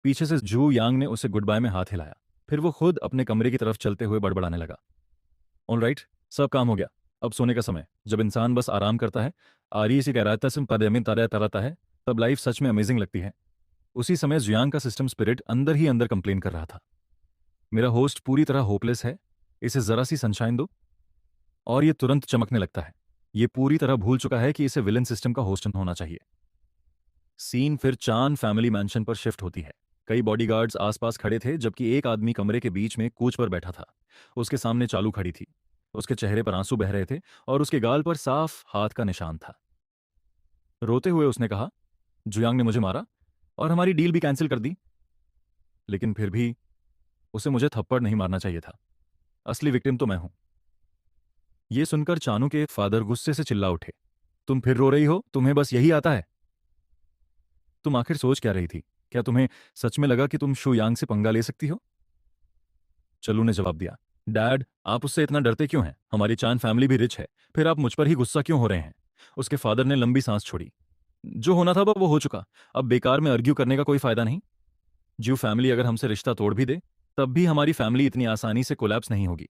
पीछे से जू यांग ने उसे गुड बाय में हाथ हिलाया। फिर वो खुद अपने कमरे की तरफ चलते हुए बड़बड़ाने लगा, ऑलराइट, सब काम हो गया, अब सोने का समय। जब इंसान बस आराम करता है, आरी सी गहराता से पदमिन तारा तराता है, तब लाइफ सच में अमेजिंग लगती है। उसी समय जुयांग का सिस्टम स्पिरिट अंदर ही अंदर कंप्लेन कर रहा था, मेरा होस्ट पूरी तरह होपलेस है, इसे जरा सी सनशाइन दो और ये तुरंत चमकने लगता है। ये पूरी तरह भूल चुका है कि इसे विलन सिस्टम का होस्ट होना चाहिए। सीन फिर चान फैमिली मैंशन पर शिफ्ट होती है। कई बॉडीगार्ड्स आसपास खड़े थे, जबकि एक आदमी कमरे के बीच में कूच पर बैठा था। उसके सामने चालू खड़ी थी। उसके चेहरे पर आंसू बह रहे थे और उसके गाल पर साफ हाथ का निशान था। रोते हुए उसने कहा, जुयांग ने मुझे मारा और हमारी डील भी कैंसिल कर दी। लेकिन फिर भी उसे मुझे थप्पड़ नहीं मारना चाहिए था। असली विक्टिम तो मैं हूं। यह सुनकर चानू के फादर गुस्से से चिल्ला उठे, तुम फिर रो रही हो? तुम्हें बस यही आता है? तुम आखिर सोच क्या रही थी? क्या तुम्हें सच में लगा कि तुम शू यांग से पंगा ले सकती हो? चलू ने जवाब दिया, डैड, आप उससे इतना डरते क्यों हैं? हमारी चान फैमिली भी रिच है, फिर आप मुझ पर ही गुस्सा क्यों हो रहे हैं? उसके फादर ने लंबी सांस छोड़ी। जो होना था वो हो चुका, अब बेकार में आर्ग्यू करने का कोई फायदा नहीं। ज्यू फैमिली अगर हमसे रिश्ता तोड़ भी दे तब भी हमारी फैमिली इतनी आसानी से कोलैप्स नहीं होगी।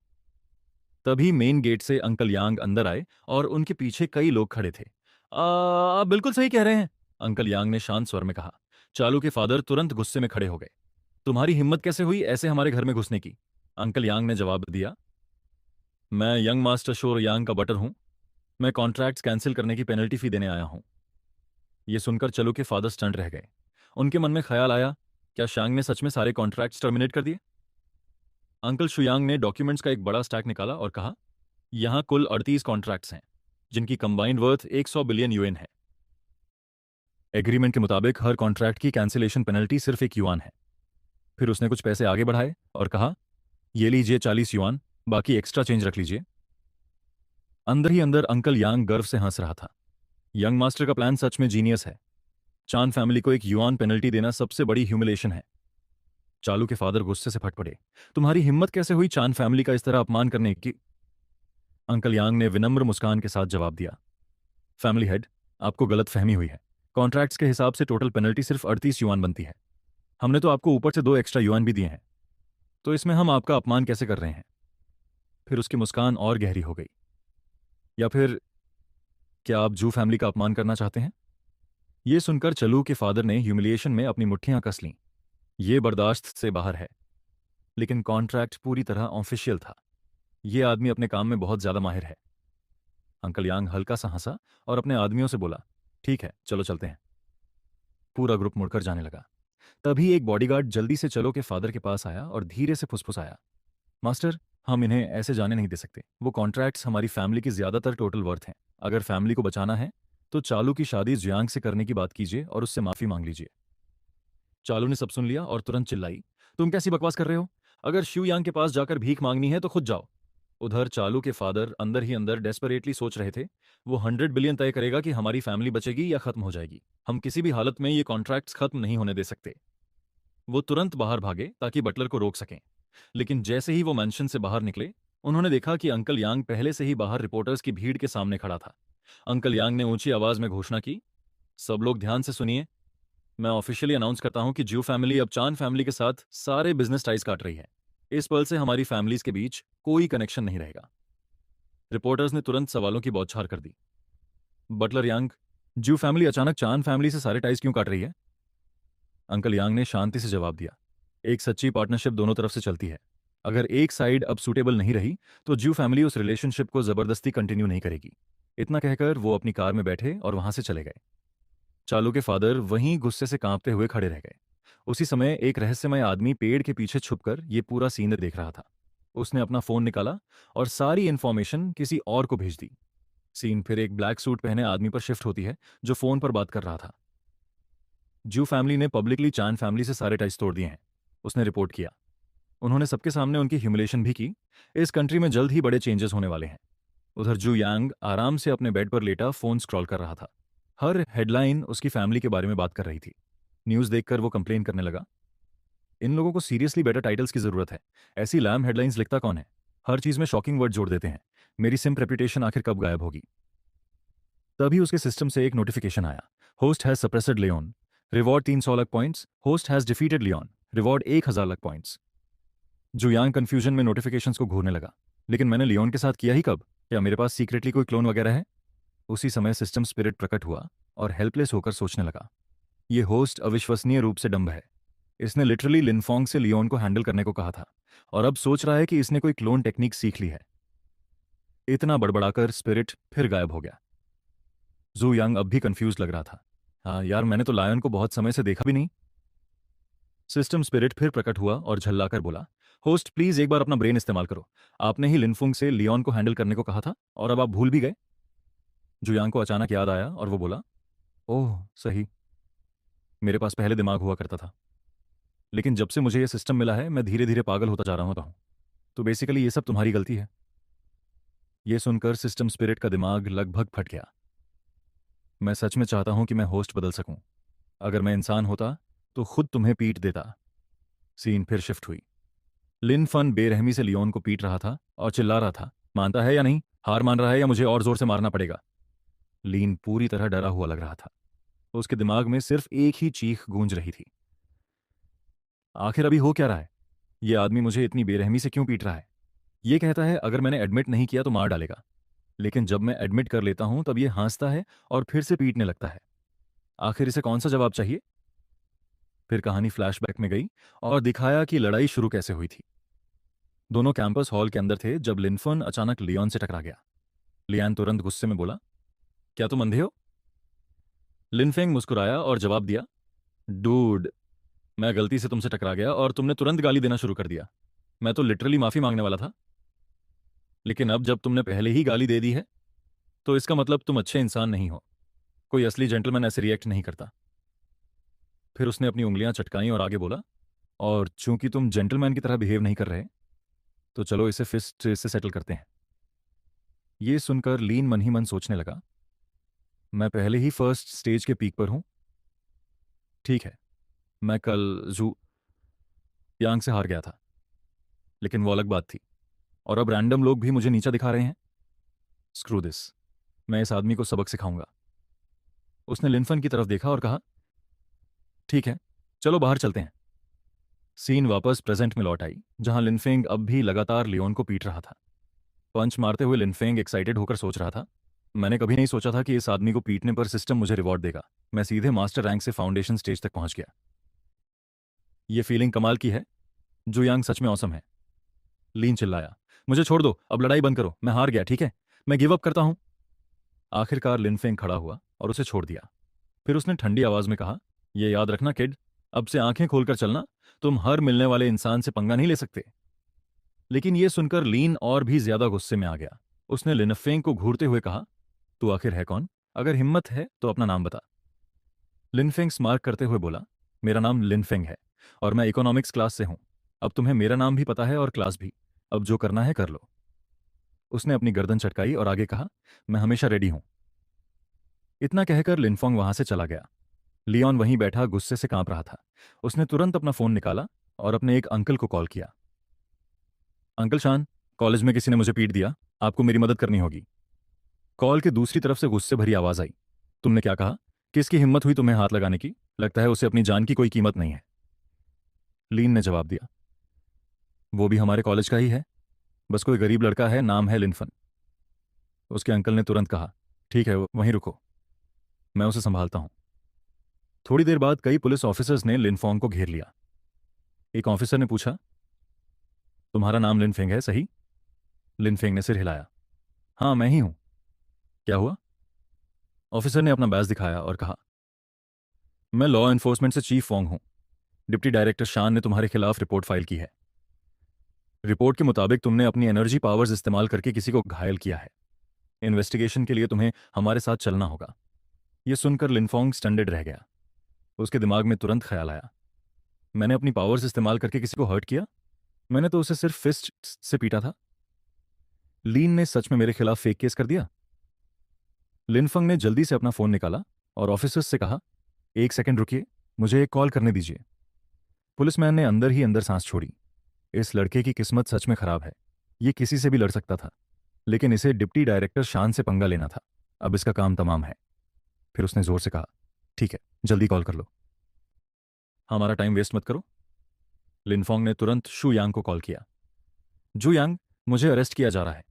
तभी मेन गेट से अंकल यांग अंदर आए और उनके पीछे कई लोग खड़े थे। आप बिल्कुल सही कह रहे हैं, अंकल यांग ने शांत स्वर में कहा। चालू के फादर तुरंत गुस्से में खड़े हो गए। तुम्हारी हिम्मत कैसे हुई ऐसे हमारे घर में घुसने की? अंकल यांग ने जवाब दिया, मैं यंग मास्टर शोर यांग का बटर हूं। मैं कॉन्ट्रैक्ट्स कैंसिल करने की पेनल्टी फी देने आया हूं। यह सुनकर चलू के फादर स्टंट रह गए। उनके मन में ख्याल आया, क्या शांग ने सच में सारे कॉन्ट्रैक्ट्स टर्मिनेट कर दिए? अंकल शुयांग ने डॉक्यूमेंट्स का एक बड़ा स्टैक निकाला और कहा, यहां कुल 38 कॉन्ट्रैक्ट्स हैं, जिनकी कंबाइंड वर्थ 100 बिलियन यूएन है। एग्रीमेंट के मुताबिक हर कॉन्ट्रैक्ट की कैंसिलेशन पेनल्टी सिर्फ 1 युआन है। फिर उसने कुछ पैसे आगे बढ़ाए और कहा, ये लीजिए 40 युआन, बाकी एक्स्ट्रा चेंज रख लीजिए। अंदर ही अंदर अंकल यांग गर्व से हंस रहा था। यंग मास्टर का प्लान सच में जीनियस है। चान फैमिली को 1 युआन पेनल्टी देना सबसे बड़ी ह्यूमिलेशन है। चालू के फादर गुस्से से फट पड़े, तुम्हारी हिम्मत कैसे हुई चान फैमिली का इस तरह अपमान करने की? अंकल यांग ने विनम्र मुस्कान के साथ जवाब दिया, फैमिली हेड, आपको गलत फहमी हुई है। कॉन्ट्रैक्ट्स के हिसाब से टोटल पेनल्टी सिर्फ 38 युआन बनती है। हमने तो आपको ऊपर से 2 एक्स्ट्रा युआन भी दिए हैं, तो इसमें हम आपका अपमान कैसे कर रहे हैं? फिर उसकी मुस्कान और गहरी हो गई। या फिर क्या आप जू फैमिली का अपमान करना चाहते हैं? यह सुनकर चलू के फादर ने ह्यूमिलिएशन में अपनी मुट्ठियां कस लीं। ये बर्दाश्त से बाहर है। लेकिन कॉन्ट्रैक्ट पूरी तरह ऑफिशियल था। यह आदमी अपने काम में बहुत ज्यादा माहिर है। अंकल यांग हल्का सा हंसा और अपने आदमियों से बोला, ठीक है, चलो चलते हैं। पूरा ग्रुप मुड़कर जाने लगा। तभी एक बॉडीगार्ड जल्दी से चलो के फादर के पास आया और धीरे से फुसफुसाया, मास्टर, हम इन्हें ऐसे जाने नहीं दे सकते। वो कॉन्ट्रैक्ट्स हमारी फैमिली की ज्यादातर टोटल वर्थ हैं। अगर फैमिली को बचाना है तो चालू की शादी जुयांग से करने की बात कीजिए और उससे माफी मांग लीजिए। चालू ने सब सुन लिया और तुरंत चिल्लाई, तुम कैसी बकवास कर रहे हो? अगर शिव यांग के पास जाकर भीख मांगनी है तो खुद जाओ। उधर चालू के फादर अंदर ही अंदर डेस्परेटली सोच रहे थे, वो 100 बिलियन तय करेगा कि हमारी फैमिली बचेगी या खत्म हो जाएगी। हम किसी भी हालत में ये कॉन्ट्रैक्ट्स खत्म नहीं होने दे सकते। वो तुरंत बाहर भागे ताकि बटलर को रोक सकें। लेकिन जैसे ही वो मैंशन से बाहर निकले, उन्होंने देखा कि अंकल यांग पहले से ही बाहर रिपोर्टर्स की भीड़ के सामने खड़ा था। अंकल यांग ने ऊंची आवाज में घोषणा की, सब लोग ध्यान से सुनिए, मैं ऑफिशियली अनाउंस करता हूं कि ज्यू फैमिली अब चान फैमिली के साथ सारे बिजनेस टाइज काट रही है। इस पल से हमारी फैमिलीज के बीच कोई कनेक्शन नहीं रहेगा। रिपोर्टर्स ने तुरंत सवालों की बौछार कर दी। बटलर यांग, ज्यू फैमिली अचानक चांद फैमिली से सारे टाइज क्यों काट रही है? अंकल यांग ने शांति से जवाब दिया, एक सच्ची पार्टनरशिप दोनों तरफ से चलती है। अगर एक साइड अब सूटेबल नहीं रही तो ज्यू फैमिली उस रिलेशनशिप को जबरदस्ती कंटिन्यू नहीं करेगी। इतना कहकर वो अपनी कार में बैठे और वहां से चले गए। चालू के फादर वहीं गुस्से से कांपते हुए खड़े रह गए। उसी समय एक रहस्यमय आदमी पेड़ के पीछे छुपकर ये पूरा सीन देख रहा था। उसने अपना फोन निकाला और सारी इंफॉर्मेशन किसी और को भेज दी। सीन फिर एक ब्लैक सूट पहने आदमी पर शिफ्ट होती है जो फोन पर बात कर रहा था। जू फैमिली ने पब्लिकली चांद फैमिली से सारे टाइज तोड़ दिए हैं, उसने रिपोर्ट किया। उन्होंने सबके सामने उनकी ह्यूमिलेशन भी की। इस कंट्री में जल्द ही बड़े चेंजेस होने वाले हैं। उधर जू यांग आराम से अपने बेड पर लेटा फोन स्क्रॉल कर रहा था। हर हेडलाइन उसकी फैमिली के बारे में बात कर रही थी। न्यूज़ देखकर वो कंप्लेन करने लगा, इन लोगों को सीरियसली बेटर टाइटल्स की जरूरत है। ऐसी लैम हेडलाइंस लिखता कौन है? हर चीज में शॉकिंग वर्ड जोड़ देते हैं। मेरी सिम्प रेपुटेशन आखिर कब गायब होगी? तभी उसके सिस्टम से एक नोटिफिकेशन आया, host has suppressed Leon, reward 300 luck points, host has defeated Leon, reward 1000 luck points. Juyang confusion में नोटिफिकेशंस को घूरने लगा, लेकिन मैंने लियोन के साथ किया ही कब? क्या मेरे पास सीक्रेटली कोई क्लोन वगैरह है? उसी समय सिस्टम स्पिरिट प्रकट हुआ और हेल्पलेस होकर सोचने लगा, ये होस्ट अविश्वसनीय रूप से डम्ब है। इसने लिटरली लिनफोंग से लियोन को हैंडल करने को कहा था और अब सोच रहा है कि इसने कोई क्लोन टेक्निक सीख ली है। इतना बड़बड़ाकर स्पिरिट फिर गायब हो गया। जू यंग अब भी कंफ्यूज लग रहा था। हाँ यार, मैंने तो लायन को बहुत समय से देखा भी नहीं। सिस्टम स्पिरिट फिर प्रकट हुआ और झल्लाकर बोला, होस्ट प्लीज एक बार अपना ब्रेन इस्तेमाल करो। आपने ही लिनफुंग से लियोन को हैंडल करने को कहा था और अब आप भूल भी गए। जुयांग को अचानक याद आया और वो बोला, ओह सही, मेरे पास पहले दिमाग हुआ करता था, लेकिन जब से मुझे ये सिस्टम मिला है मैं धीरे धीरे पागल होता जा रहा हूं। तो बेसिकली ये सब तुम्हारी गलती है। ये सुनकर सिस्टम स्पिरिट का दिमाग लगभग फट गया। मैं सच में चाहता हूं कि मैं होस्ट बदल सकूं। अगर मैं इंसान होता तो खुद तुम्हें पीट देता। सीन फिर शिफ्ट हुई। लिन फन बेरहमी से लियोन को पीट रहा था और चिल्ला रहा था, मानता है या नहीं? हार मान रहा है या मुझे और जोर से मारना पड़ेगा? लीन पूरी तरह डरा हुआ लग रहा था। उसके दिमाग में सिर्फ एक ही चीख गूंज रही थी, आखिर अभी हो क्या रहा है? ये आदमी मुझे इतनी बेरहमी से क्यों पीट रहा है? ये कहता है अगर मैंने एडमिट नहीं किया तो मार डालेगा, लेकिन जब मैं एडमिट कर लेता हूं तब ये हंसता है और फिर से पीटने लगता है। आखिर इसे कौन सा जवाब चाहिए? फिर कहानी फ्लैशबैक में गई और दिखाया कि लड़ाई शुरू कैसे हुई थी। दोनों कैंपस हॉल के अंदर थे जब लिनफन अचानक लियोन से टकरा गया। लियान तुरंत गुस्से में बोला, क्या तुम अंधे हो? लिनफेंग मुस्कुराया और जवाब दिया, डूड, मैं गलती से तुमसे टकरा गया और तुमने तुरंत गाली देना शुरू कर दिया। मैं तो लिटरली माफी मांगने वाला था, लेकिन अब जब तुमने पहले ही गाली दे दी है तो इसका मतलब तुम अच्छे इंसान नहीं हो। कोई असली जेंटलमैन ऐसे रिएक्ट नहीं करता। फिर उसने अपनी उंगलियां चटकाई और आगे बोला, और चूंकि तुम जेंटलमैन की तरह बिहेव नहीं कर रहे तो चलो इसे फिस्ट से सेटल करते हैं। ये सुनकर लीन मन ही मन सोचने लगा, मैं पहले ही फर्स्ट स्टेज के पीक पर हूं। ठीक है, मैं कल जू यांग से हार गया था, लेकिन वो अलग बात थी, और अब रैंडम लोग भी मुझे नीचा दिखा रहे हैं। स्क्रू दिस, मैं इस आदमी को सबक सिखाऊंगा। उसने लिनफन की तरफ देखा और कहा, ठीक है, चलो बाहर चलते हैं। सीन वापस प्रेजेंट में लौट आई, जहां लिनफेंग अब भी लगातार लियोन को पीट रहा था। पंच मारते हुए लिनफेंग एक्साइटेड होकर सोच रहा था, मैंने कभी नहीं सोचा था कि इस आदमी को पीटने पर सिस्टम मुझे रिवॉर्ड देगा। मैं सीधे मास्टर रैंक से फाउंडेशन स्टेज तक पहुंच गया। ये फीलिंग कमाल की है। जुयांग सच में औसम है। लीन चिल्लाया, मुझे छोड़ दो, अब लड़ाई बंद करो, मैं हार गया, ठीक है, मैं गिव अप करता हूं। आखिरकार लिनफेंग खड़ा हुआ और उसे छोड़ दिया। फिर उसने ठंडी आवाज में कहा, यह याद रखना किड, अब से आंखें खोलकर चलना, तुम हर मिलने वाले इंसान से पंगा नहीं ले सकते। लेकिन यह सुनकर लीन और भी ज्यादा गुस्से में आ गया। उसने लिनफेंग को घूरते हुए कहा, तू आखिर है कौन? अगर हिम्मत है तो अपना नाम बता। लिनफेंग स्मार्क करते हुए बोला, मेरा नाम लिनफेंग है और मैं इकोनॉमिक्स क्लास से हूं। अब तुम्हें मेरा नाम भी पता है और क्लास भी। अब जो करना है कर लो। उसने अपनी गर्दन चटकाई और आगे कहा, मैं हमेशा रेडी हूं। इतना कहकर लिनफोंग वहां से चला गया। लियोन वहीं बैठा गुस्से से कांप रहा था। उसने तुरंत अपना फोन निकाला और अपने एक अंकल को कॉल किया। अंकल शान, कॉलेज में किसी ने मुझे पीट दिया, आपको मेरी मदद करनी होगी। कॉल के दूसरी तरफ से गुस्से भरी आवाज आई, तुमने क्या कहा? किसकी हिम्मत हुई तुम्हें हाथ लगाने की? लगता है उसे अपनी जान की कोई कीमत नहीं है। लीन ने जवाब दिया, वो भी हमारे कॉलेज का ही है, बस कोई गरीब लड़का है, नाम है लिनफन। उसके अंकल ने तुरंत कहा, ठीक है वहीं रुको, मैं उसे संभालता हूं। थोड़ी देर बाद कई पुलिस ऑफिसर्स ने लिनफोंग को घेर लिया। एक ऑफिसर ने पूछा, तुम्हारा नाम लिनफेंग है सही? लिनफेंग ने सिर हिलाया, हाँ मैं ही हूं। क्या हुआ? ऑफिसर ने अपना बैज दिखाया और कहा, मैं लॉ एनफोर्समेंट से चीफ वोंग हूं। डिप्टी डायरेक्टर शान ने तुम्हारे खिलाफ रिपोर्ट फाइल की है। रिपोर्ट के मुताबिक तुमने अपनी एनर्जी पावर्स इस्तेमाल करके किसी को घायल किया है। इन्वेस्टिगेशन के लिए तुम्हें हमारे साथ चलना होगा। यह सुनकर लिनफोंग स्टंडेड रह गया। उसके दिमाग में तुरंत ख्याल आया, मैंने अपनी पावर्स इस्तेमाल करके किसी को हर्ट किया? मैंने तो उसे सिर्फ फिस्ट से पीटा था। लीन ने सच में मेरे खिलाफ फेक केस कर दिया? लिनफंग ने जल्दी से अपना फोन निकाला और ऑफिसर्स से कहा, एक सेकंड रुकिए, मुझे एक कॉल करने दीजिए। पुलिसमैन ने अंदर ही अंदर सांस छोड़ी। इस लड़के की किस्मत सच में खराब है। ये किसी से भी लड़ सकता था, लेकिन इसे डिप्टी डायरेक्टर शान से पंगा लेना था। अब इसका काम तमाम है। फिर उसने जोर से कहा, ठीक है जल्दी कॉल कर लो, हमारा टाइम वेस्ट मत करो। लिनफोंग ने तुरंत शू यांग को कॉल किया। जू यांग, मुझे अरेस्ट किया जा रहा है।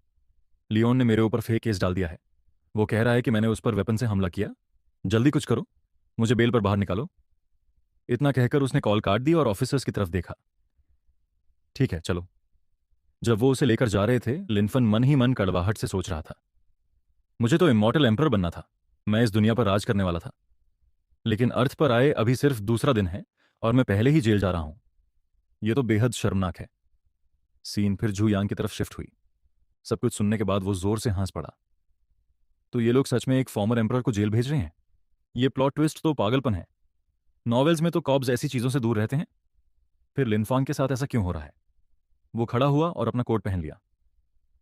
लियोन ने मेरे ऊपर फेक केस डाल दिया है। वो कह रहा है कि मैंने उस पर वेपन से हमला किया। जल्दी कुछ करो, मुझे बेल पर बाहर निकालो। इतना कहकर उसने कॉल काट दी और ऑफिसर्स की तरफ देखा। ठीक है चलो। जब वो उसे लेकर जा रहे थे, लिनफन मन ही मन कड़वाहट से सोच रहा था, मुझे तो इमॉर्टल एम्पर बनना था, मैं इस दुनिया पर राज करने वाला था। लेकिन अर्थ पर आए अभी सिर्फ दूसरा दिन है और मैं पहले ही जेल जा रहा हूं। यह तो बेहद शर्मनाक है। सीन फिर जू यांग की तरफ शिफ्ट हुई। सब कुछ सुनने के बाद वो जोर से हंस पड़ा। तो ये लोग सच में एक फॉर्मर एम्परर को जेल भेज रहे हैं? ये प्लॉट ट्विस्ट तो पागलपन है। नॉवेल्स में तो कॉब्स ऐसी चीजों से दूर रहते हैं। फिर लिनफांग के साथ ऐसा क्यों हो रहा है? वो खड़ा हुआ और अपना कोट पहन लिया।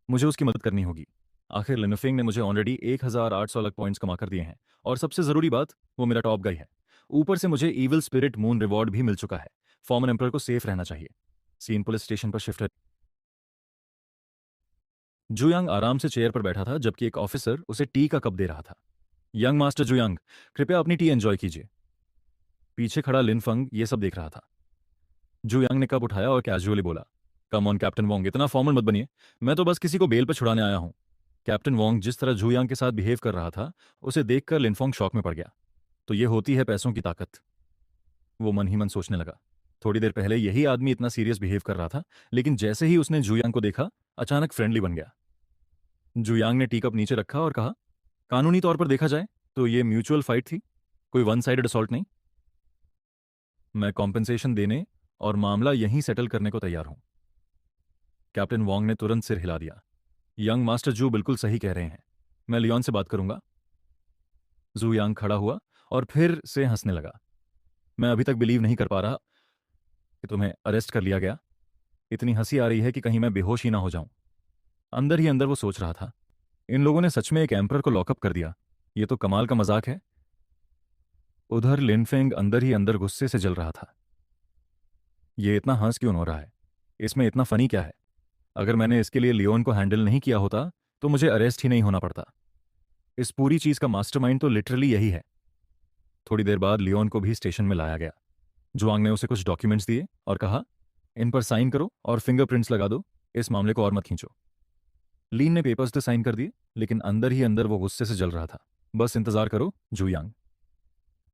मुझे उसकी मदद करनी होगी। आखिर लिनफिंग ने मुझे ऑलरेडी 1800 अलग पॉइंट्स कमा कर दिए हैं, और सबसे जरूरी बात, वो मेरा टॉप गाई है। ऊपर से मुझे ईविल स्पिरिट मून रिवॉर्ड भी मिल चुका है। फॉर्मर एम्परर को सेफ रहना चाहिए। सीन पुलिस स्टेशन पर शिफ्ट है। जुयांग आराम से चेयर पर बैठा था, जबकि एक ऑफिसर उसे टी का कप दे रहा था। यंग मास्टर जुयांग, कृपया अपनी टी एंजॉय कीजिए। पीछे खड़ा लिनफंग ये सब देख रहा था। जुयांग ने कप उठाया और कैजुअली बोला, कम ऑन कैप्टन वोंग, इतना फॉर्मल मत बनिए। मैं तो बस किसी को बेल पर छुड़ाने आया हूं। कैप्टन वोंग जिस तरह जुयांग के साथ बिहेव कर रहा था, उसे देखकर लिनफोंग शॉक में पड़ गया। तो ये होती है पैसों की ताकत। वो मन ही मन सोचने लगा, थोड़ी देर पहले यही आदमी इतना सीरियस बिहेव कर रहा था, लेकिन जैसे ही उसने जुयांग को देखा, अचानक फ्रेंडली बन गया। जुयांग ने टी कप नीचे रखा और कहा, कानूनी तौर पर देखा जाए तो ये म्यूचुअल फाइट थी, कोई वन साइडेड असॉल्ट नहीं। मैं कॉम्पेंसेशन देने और मामला यहीं सेटल करने को तैयार हूं। कैप्टन वोंग ने तुरंत सिर हिला दिया। यंग मास्टर जू बिल्कुल सही कह रहे हैं, मैं लियोन से बात करूंगा। जू यांग खड़ा हुआ और फिर से हंसने लगा। मैं अभी तक बिलीव नहीं कर पा रहा कि तुम्हें अरेस्ट कर लिया गया। इतनी हंसी आ रही है कि कहीं मैं बेहोश ही ना हो जाऊं। अंदर ही अंदर वो सोच रहा था, इन लोगों ने सच में एक एम्परर को लॉकअप कर दिया। ये तो कमाल का मजाक है। उधर लिनफेंग अंदर ही अंदर गुस्से से जल रहा था। ये इतना हंस क्यों हो रहा है? इसमें इतना फनी क्या है? अगर मैंने इसके लिए लियोन को हैंडल नहीं किया होता तो मुझे अरेस्ट ही नहीं होना पड़ता। इस पूरी चीज का मास्टरमाइंड तो लिटरली यही है। थोड़ी देर बाद लियोन को भी स्टेशन में लाया गया। जुआंग ने उसे कुछ डॉक्यूमेंट्स दिए और कहा, इन पर साइन करो और फिंगरप्रिंट्स लगा दो, इस मामले को और मत खींचो। लीन ने पेपर्स तो साइन कर दिए, लेकिन अंदर ही अंदर वो गुस्से से जल रहा था। बस इंतजार करो जुयांग,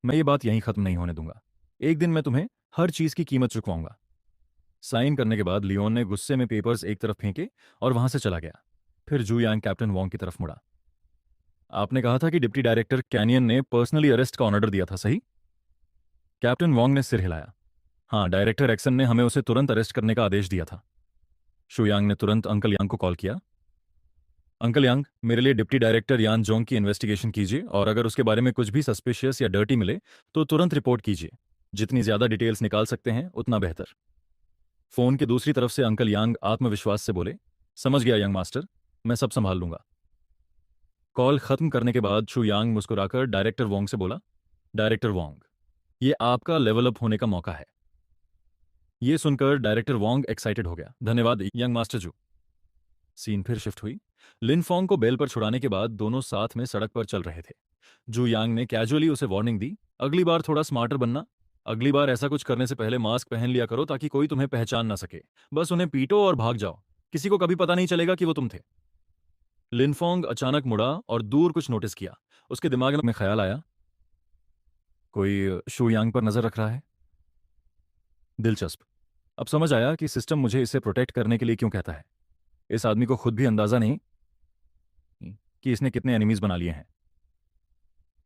मैं ये बात यहीं खत्म नहीं होने दूंगा। एक दिन मैं तुम्हें हर चीज की कीमत चुकवाऊंगा। साइन करने के बाद लियोन ने गुस्से में पेपर्स एक तरफ फेंके और वहां से चला गया। फिर जू यांग कैप्टन वोंग की तरफ मुड़ा। आपने कहा था कि डिप्टी डायरेक्टर कैनियन ने पर्सनली अरेस्ट का ऑर्डर दिया था, सही? कैप्टन वोंग ने सिर हिलाया। हाँ, डायरेक्टर एक्सन ने हमें उसे तुरंत अरेस्ट करने का आदेश दिया था। शुयांग ने तुरंत अंकल यांग को कॉल किया। अंकल यांग, मेरे लिए डिप्टी डायरेक्टर यान जोंग की इन्वेस्टिगेशन कीजिए, और अगर उसके बारे में कुछ भी सस्पिशियस या डर्टी मिले तो तुरंत रिपोर्ट कीजिए। जितनी ज्यादा डिटेल्स निकाल सकते हैं उतना बेहतर। फोन की दूसरी तरफ से अंकल यांग आत्मविश्वास से बोले, समझ गया यंग मास्टर, मैं सब संभाल लूंगा। कॉल खत्म करने के बाद शू यांग मुस्कुराकर डायरेक्टर वोंग से बोला, डायरेक्टर वोंग, ये आपका लेवल अप होने का मौका है। ये सुनकर डायरेक्टर वोंग एक्साइटेड हो गया। धन्यवाद यंग मास्टर जू। सीन फिर शिफ्ट हुई। लिन फोंग को बेल पर छुड़ाने के बाद दोनों साथ में सड़क पर चल रहे थे। जू यांग ने कैजुअली उसे वार्निंग दी, अगली बार थोड़ा स्मार्टर बनना। अगली बार ऐसा कुछ करने से पहले मास्क पहन लिया करो ताकि कोई तुम्हें पहचान ना सके। बस उन्हें पीटो और भाग जाओ, किसी को कभी पता नहीं चलेगा कि वो तुम थे। लिनफोंग अचानक मुड़ा और दूर कुछ नोटिस किया। उसके दिमाग में ख्याल आया, कोई शू यांग पर नजर रख रहा है। दिलचस्प। अब समझ आया कि सिस्टम मुझे इसे प्रोटेक्ट करने के लिए क्यों कहता है। इस आदमी को खुद भी अंदाजा नहीं कि इसने कितने एनिमीज बना लिए हैं।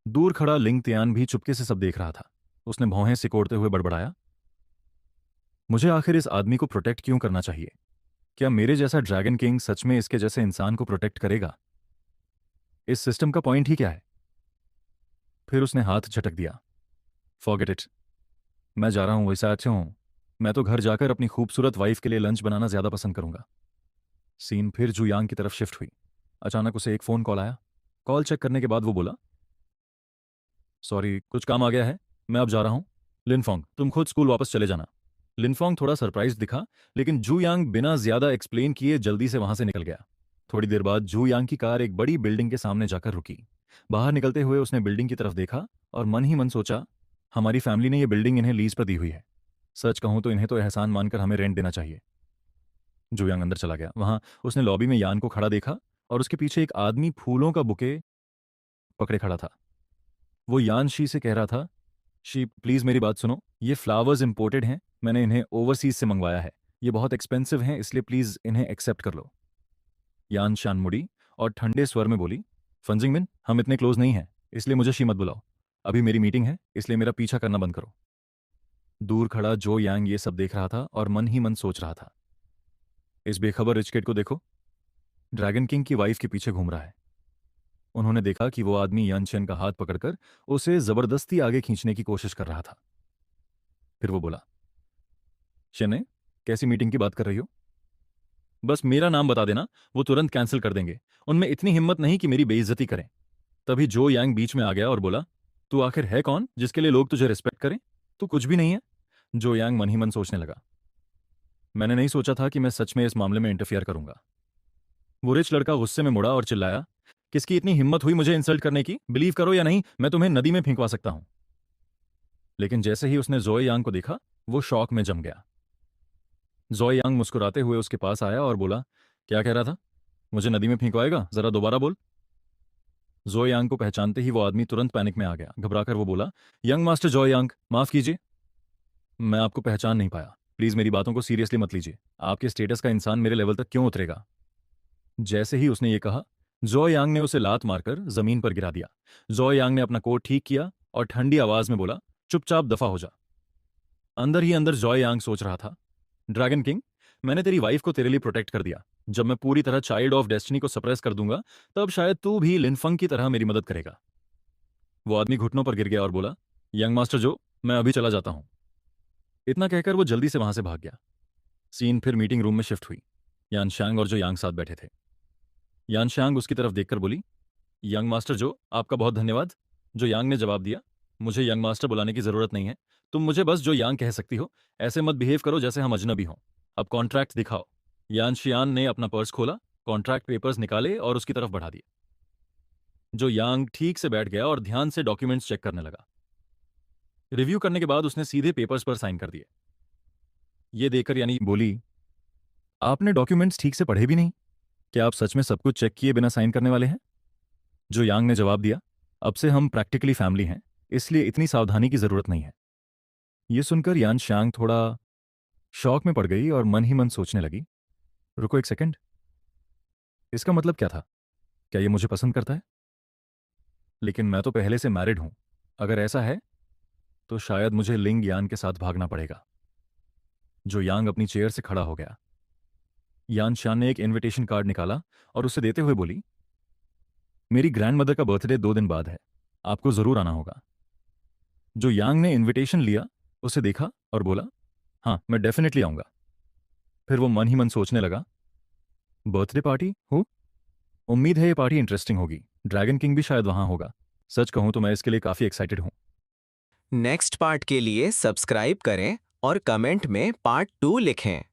दूर खड़ा लिंग तियान भी चुपके से सब देख रहा था। उसने भौहें सिकोड़ते हुए बड़बड़ाया, मुझे आखिर इस आदमी को प्रोटेक्ट क्यों करना चाहिए? क्या मेरे जैसा ड्रैगन किंग सच में इसके जैसे इंसान को प्रोटेक्ट करेगा? इस सिस्टम का पॉइंट ही क्या है? फिर उसने हाथ झटक दिया, फॉरगेट इट। मैं जा रहा हूं, वैसा अच्छे हूं। मैं तो घर जाकर अपनी खूबसूरत वाइफ के लिए लंच बनाना ज्यादा पसंद करूंगा। सीन फिर जुयांग की तरफ शिफ्ट हुई। अचानक उसे एक फोन कॉल आया। कॉल चेक करने के बाद वो बोला, सॉरी, कुछ काम आ गया है, मैं अब जा रहा हूं। लिनफोंग, तुम खुद स्कूल वापस चले जाना। लिनफोंग थोड़ा सरप्राइज दिखा, लेकिन जू यांग बिना ज्यादा एक्सप्लेन किए जल्दी से वहां से निकल गया। थोड़ी देर बाद जू यांग की कार एक बड़ी बिल्डिंग के सामने जाकर रुकी। बाहर निकलते हुए उसने बिल्डिंग की तरफ देखा और मन ही मन सोचा, हमारी फैमिली ने यह बिल्डिंग इन्हें लीज पर दी हुई है। सच कहूं तो इन्हें तो एहसान मानकर हमें रेंट देना चाहिए। जू यांग अंदर चला गया। वहां उसने लॉबी में यान को खड़ा देखा और उसके पीछे एक आदमी फूलों का बुके पकड़े खड़ा था। वो यान शी से कह रहा था, शी प्लीज मेरी बात सुनो, ये फ्लावर्स इंपोर्टेड हैं, मैंने इन्हें ओवरसीज से मंगवाया है। ये बहुत एक्सपेंसिव हैं, इसलिए प्लीज इन्हें एक्सेप्ट कर लो। यान शान मुड़ी और ठंडे स्वर में बोली, फंजिंगमिन, हम इतने क्लोज नहीं हैं, इसलिए मुझे शी मत बुलाओ। अभी मेरी मीटिंग है, इसलिए मेरा पीछा करना बंद करो। दूर खड़ा जो यांग ये सब देख रहा था और मन ही मन सोच रहा था, इस बेखबर रिच किड को देखो, ड्रैगन किंग की वाइफ के पीछे घूम रहा है। उन्होंने देखा कि वो आदमी यान चेन का हाथ पकड़कर उसे जबरदस्ती आगे खींचने की कोशिश कर रहा था। फिर वो बोला, शेने, कैसी मीटिंग की बात कर रही हो? बस मेरा नाम बता देना, वो तुरंत कैंसिल कर देंगे। उनमें इतनी हिम्मत नहीं कि मेरी बेइज्जती करें। तभी जो यांग बीच में आ गया और बोला, तू आखिर है कौन जिसके लिए लोग तुझे रिस्पेक्ट करें? तू कुछ भी नहीं है। जो यांग मन ही मन सोचने लगा, मैंने नहीं सोचा था कि मैं सच में इस मामले में इंटरफियर करूंगा। वो रिच लड़का गुस्से में मुड़ा और चिल्लाया, किसकी इतनी हिम्मत हुई मुझे इंसल्ट करने की? बिलीव करो या नहीं, मैं तुम्हें नदी में फेंकवा सकता हूं। लेकिन जैसे ही उसने जोए यांग को देखा, वो शॉक में जम गया। जोए यांग मुस्कुराते हुए उसके पास आया और बोला, क्या कह रहा था? मुझे नदी में फेंकवाएगा? जरा दोबारा बोल। जोए यांग को पहचानते ही वो आदमी तुरंत पैनिक में आ गया। घबराकर वो बोला, यंग मास्टर जोए यांग, माफ कीजिए, मैं आपको पहचान नहीं पाया। प्लीज मेरी बातों को सीरियसली मत लीजिए। आपके स्टेटस का इंसान मेरे लेवल तक क्यों उतरेगा? जैसे ही उसने ये कहा, जोए यांग ने उसे लात मारकर जमीन पर गिरा दिया। जोए यांग ने अपना कोट ठीक किया और ठंडी आवाज में बोला, चुपचाप दफा हो जा। अंदर ही अंदर जोए यांग सोच रहा था, ड्रैगन किंग, मैंने तेरी वाइफ को तेरे लिए प्रोटेक्ट कर दिया। जब मैं पूरी तरह चाइल्ड ऑफ डेस्टिनी को सप्रेस कर दूंगा, तब शायद तू भी लिनफंग की तरह मेरी मदद करेगा। वो आदमी घुटनों पर गिर गया और बोला, यंग मास्टर जो, मैं अभी चला जाता हूं। इतना कहकर वो जल्दी से वहां से भाग गया। सीन फिर मीटिंग रूम में शिफ्ट हुई। यान शांग और जो यांग साथ बैठे थे। यान शांग उसकी तरफ देखकर बोली, यंग मास्टर जो, आपका बहुत धन्यवाद। जो यांग ने जवाब दिया, मुझे यंग मास्टर बुलाने की जरूरत नहीं है, तुम मुझे बस जो यांग कह सकती हो। ऐसे मत बिहेव करो जैसे हम अजनबी हों। अब कॉन्ट्रैक्ट दिखाओ। यान शियान ने अपना पर्स खोला, कॉन्ट्रैक्ट पेपर्स निकाले और उसकी तरफ बढ़ा दिए। जो यांग ठीक से बैठ गया और ध्यान से डॉक्यूमेंट्स चेक करने लगा। रिव्यू करने के बाद उसने सीधे पेपर्स पर साइन कर दिए। ये देखकर यानी बोली, आपने डॉक्यूमेंट्स ठीक से पढ़े भी नहीं? क्या आप सच में सब कुछ चेक किए बिना साइन करने वाले हैं? जो यांग ने जवाब दिया, अब से हम प्रैक्टिकली फैमिली हैं, इसलिए इतनी सावधानी की जरूरत नहीं है। ये सुनकर यान शांग थोड़ा शॉक में पड़ गई और मन ही मन सोचने लगी, रुको एक सेकंड, इसका मतलब क्या था? क्या ये मुझे पसंद करता है? लेकिन मैं तो पहले से मैरिड हूं। अगर ऐसा है तो शायद मुझे लिंग यान के साथ भागना पड़ेगा। जो यांग अपनी चेयर से खड़ा हो गया। यान शान ने एक इनविटेशन कार्ड निकाला और उसे देते हुए बोली, मेरी ग्रैंडमदर का बर्थडे 2 दिन बाद है, आपको जरूर आना होगा। जो यांग ने इनविटेशन लिया, उसे देखा और बोला, हाँ मैं डेफिनेटली आऊंगा। फिर वो मन ही मन सोचने लगा, बर्थडे पार्टी हो, उम्मीद है ये पार्टी इंटरेस्टिंग होगी। ड्रैगन किंग भी शायद वहां होगा। सच कहूं तो मैं इसके लिए काफी एक्साइटेड हूं। नेक्स्ट पार्ट के लिए सब्सक्राइब करें और कमेंट में पार्ट 2 लिखें।